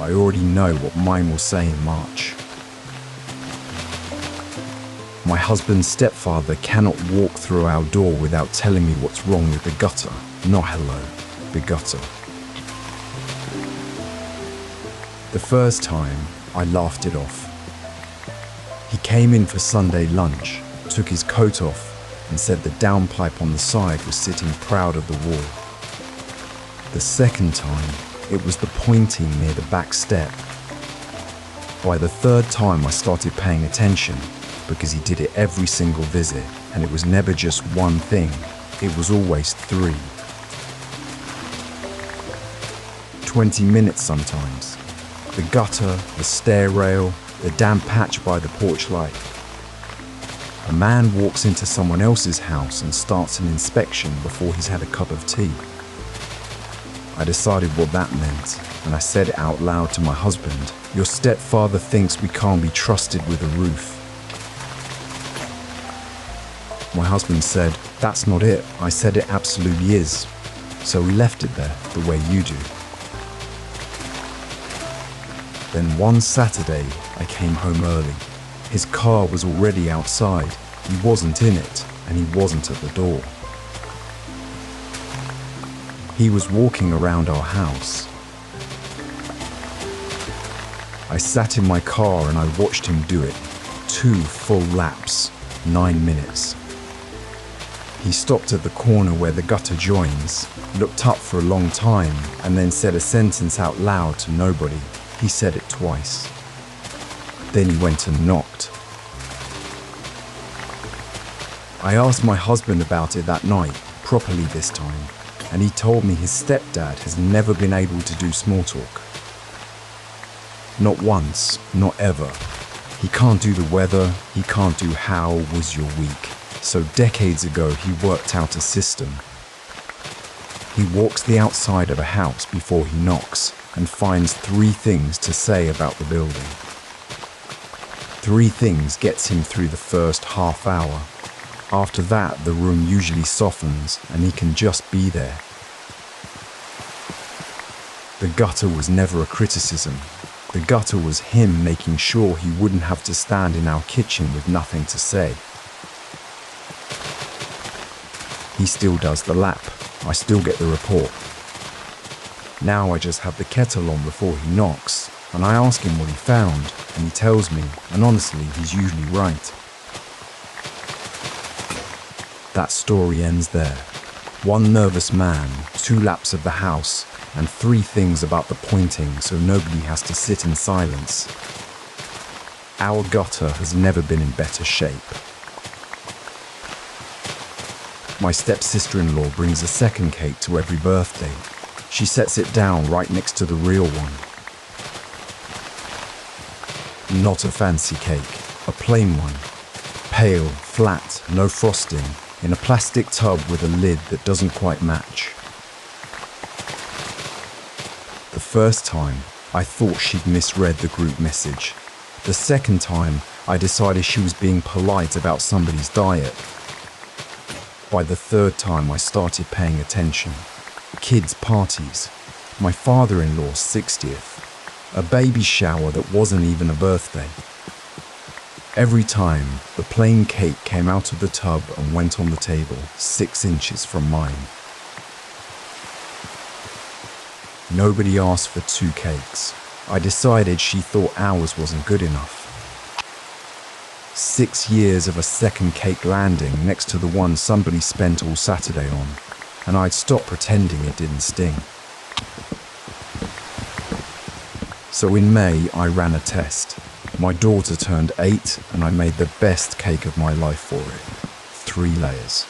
Speaker 1: I already know what mine will say in March. My husband's stepfather cannot walk through our door without telling me what's wrong with the gutter. Not hello, the gutter. The first time, I laughed it off. He came in for Sunday lunch, took his coat off, and said the downpipe on the side was sitting proud of the wall. The second time, it was the pointing near the back step. By the third time, I started paying attention, because he did it every single visit, and it was never just one thing, it was always 3. 20 minutes sometimes. The gutter, the stair rail, the damp patch by the porch light. A man walks into someone else's house and starts an inspection before he's had a cup of tea. I decided what that meant, and I said it out loud to my husband, "Your stepfather thinks we can't be trusted with a roof." My husband said, "That's not it. I said it absolutely is." So we left it there, the way you do. Then one Saturday, I came home early. His car was already outside. He wasn't in it, and he wasn't at the door. He was walking around our house. I sat in my car and I watched him do it. 2 full laps, 9 minutes. He stopped at the corner where the gutter joins, looked up for a long time, and then said a sentence out loud to nobody. He said it twice. Then he went and knocked. I asked my husband about it that night, properly this time, and he told me his stepdad has never been able to do small talk. Not once, not ever. He can't do the weather, he can't do how was your week. So decades ago, he worked out a system. He walks the outside of a house before he knocks and finds 3 things to say about the building. 3 things gets him through the first half hour. After that, the room usually softens and he can just be there. The gutter was never a criticism. The gutter was him making sure he wouldn't have to stand in our kitchen with nothing to say. He still does the lap. I still get the report. Now I just have the kettle on before he knocks, and I ask him what he found, and he tells me, and honestly, he's usually right. That story ends there. 1 nervous man, 2 laps of the house, and 3 things about the pointing so nobody has to sit in silence. Our gutter has never been in better shape. My step-sister-in-law brings a second cake to every birthday. She sets it down right next to the real one. Not a fancy cake, a plain one. Pale, flat, no frosting, in a plastic tub with a lid that doesn't quite match. The first time, I thought she'd misread the group message. The second time, I decided she was being polite about somebody's diet. By the third time, I started paying attention. Kids' parties, my father-in-law's 60th, a baby shower that wasn't even a birthday. Every time, the plain cake came out of the tub and went on the table, 6 inches from mine. Nobody asked for 2 cakes. I decided she thought ours wasn't good enough. 6 years of a second cake landing next to the one somebody spent all Saturday on, and I'd stopped pretending it didn't sting. So in May, I ran a test. My daughter turned 8, and I made the best cake of my life for it. 3 layers.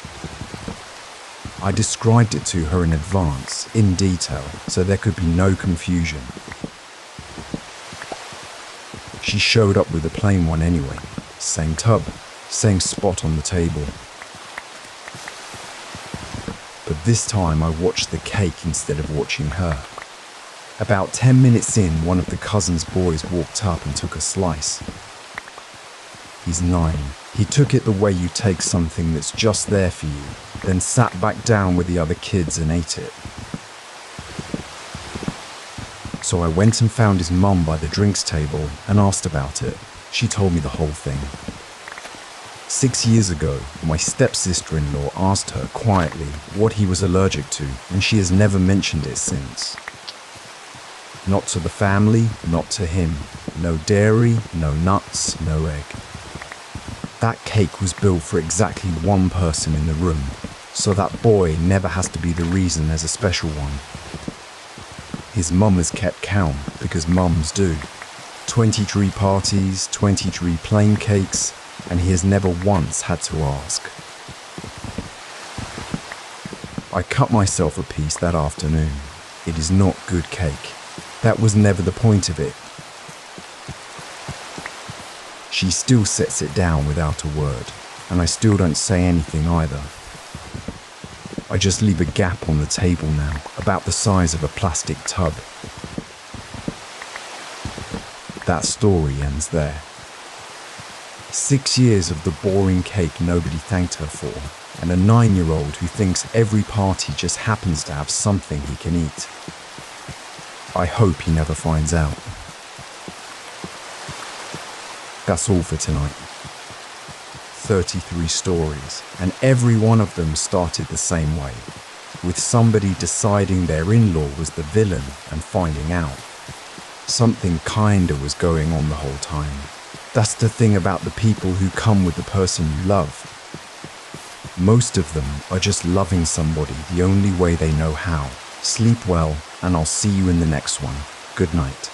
Speaker 1: I described it to her in advance, in detail, so there could be no confusion. She showed up with a plain one anyway. Same tub, same spot on the table. But this time I watched the cake instead of watching her. About 10 minutes in, one of the cousin's boys walked up and took a slice. He's 9. He took it the way you take something that's just there for you, then sat back down with the other kids and ate it. So I went and found his mum by the drinks table and asked about it. She told me the whole thing. 6 years ago, my stepsister-in-law asked her quietly what he was allergic to, and she has never mentioned it since. Not to the family, not to him. No dairy, no nuts, no egg. That cake was built for exactly one person in the room, so that boy never has to be the reason there's a special one. His mum has kept count, because mums do. 23 parties, 23 plain cakes, and he has never once had to ask. I cut myself a piece that afternoon. It is not good cake. That was never the point of it. She still sets it down without a word, and I still don't say anything either. I just leave a gap on the table now, about the size of a plastic tub. That story ends there. 6 years of the boring cake nobody thanked her for, and a 9-year-old who thinks every party just happens to have something he can eat. I hope he never finds out. That's all for tonight. 33 stories, and every one of them started the same way, with somebody deciding their in-law was the villain and finding out. Something kinda was going on the whole time. That's the thing about the people who come with the person you love. Most of them are just loving somebody the only way they know how. Sleep well, and I'll see you in the next one. Good night.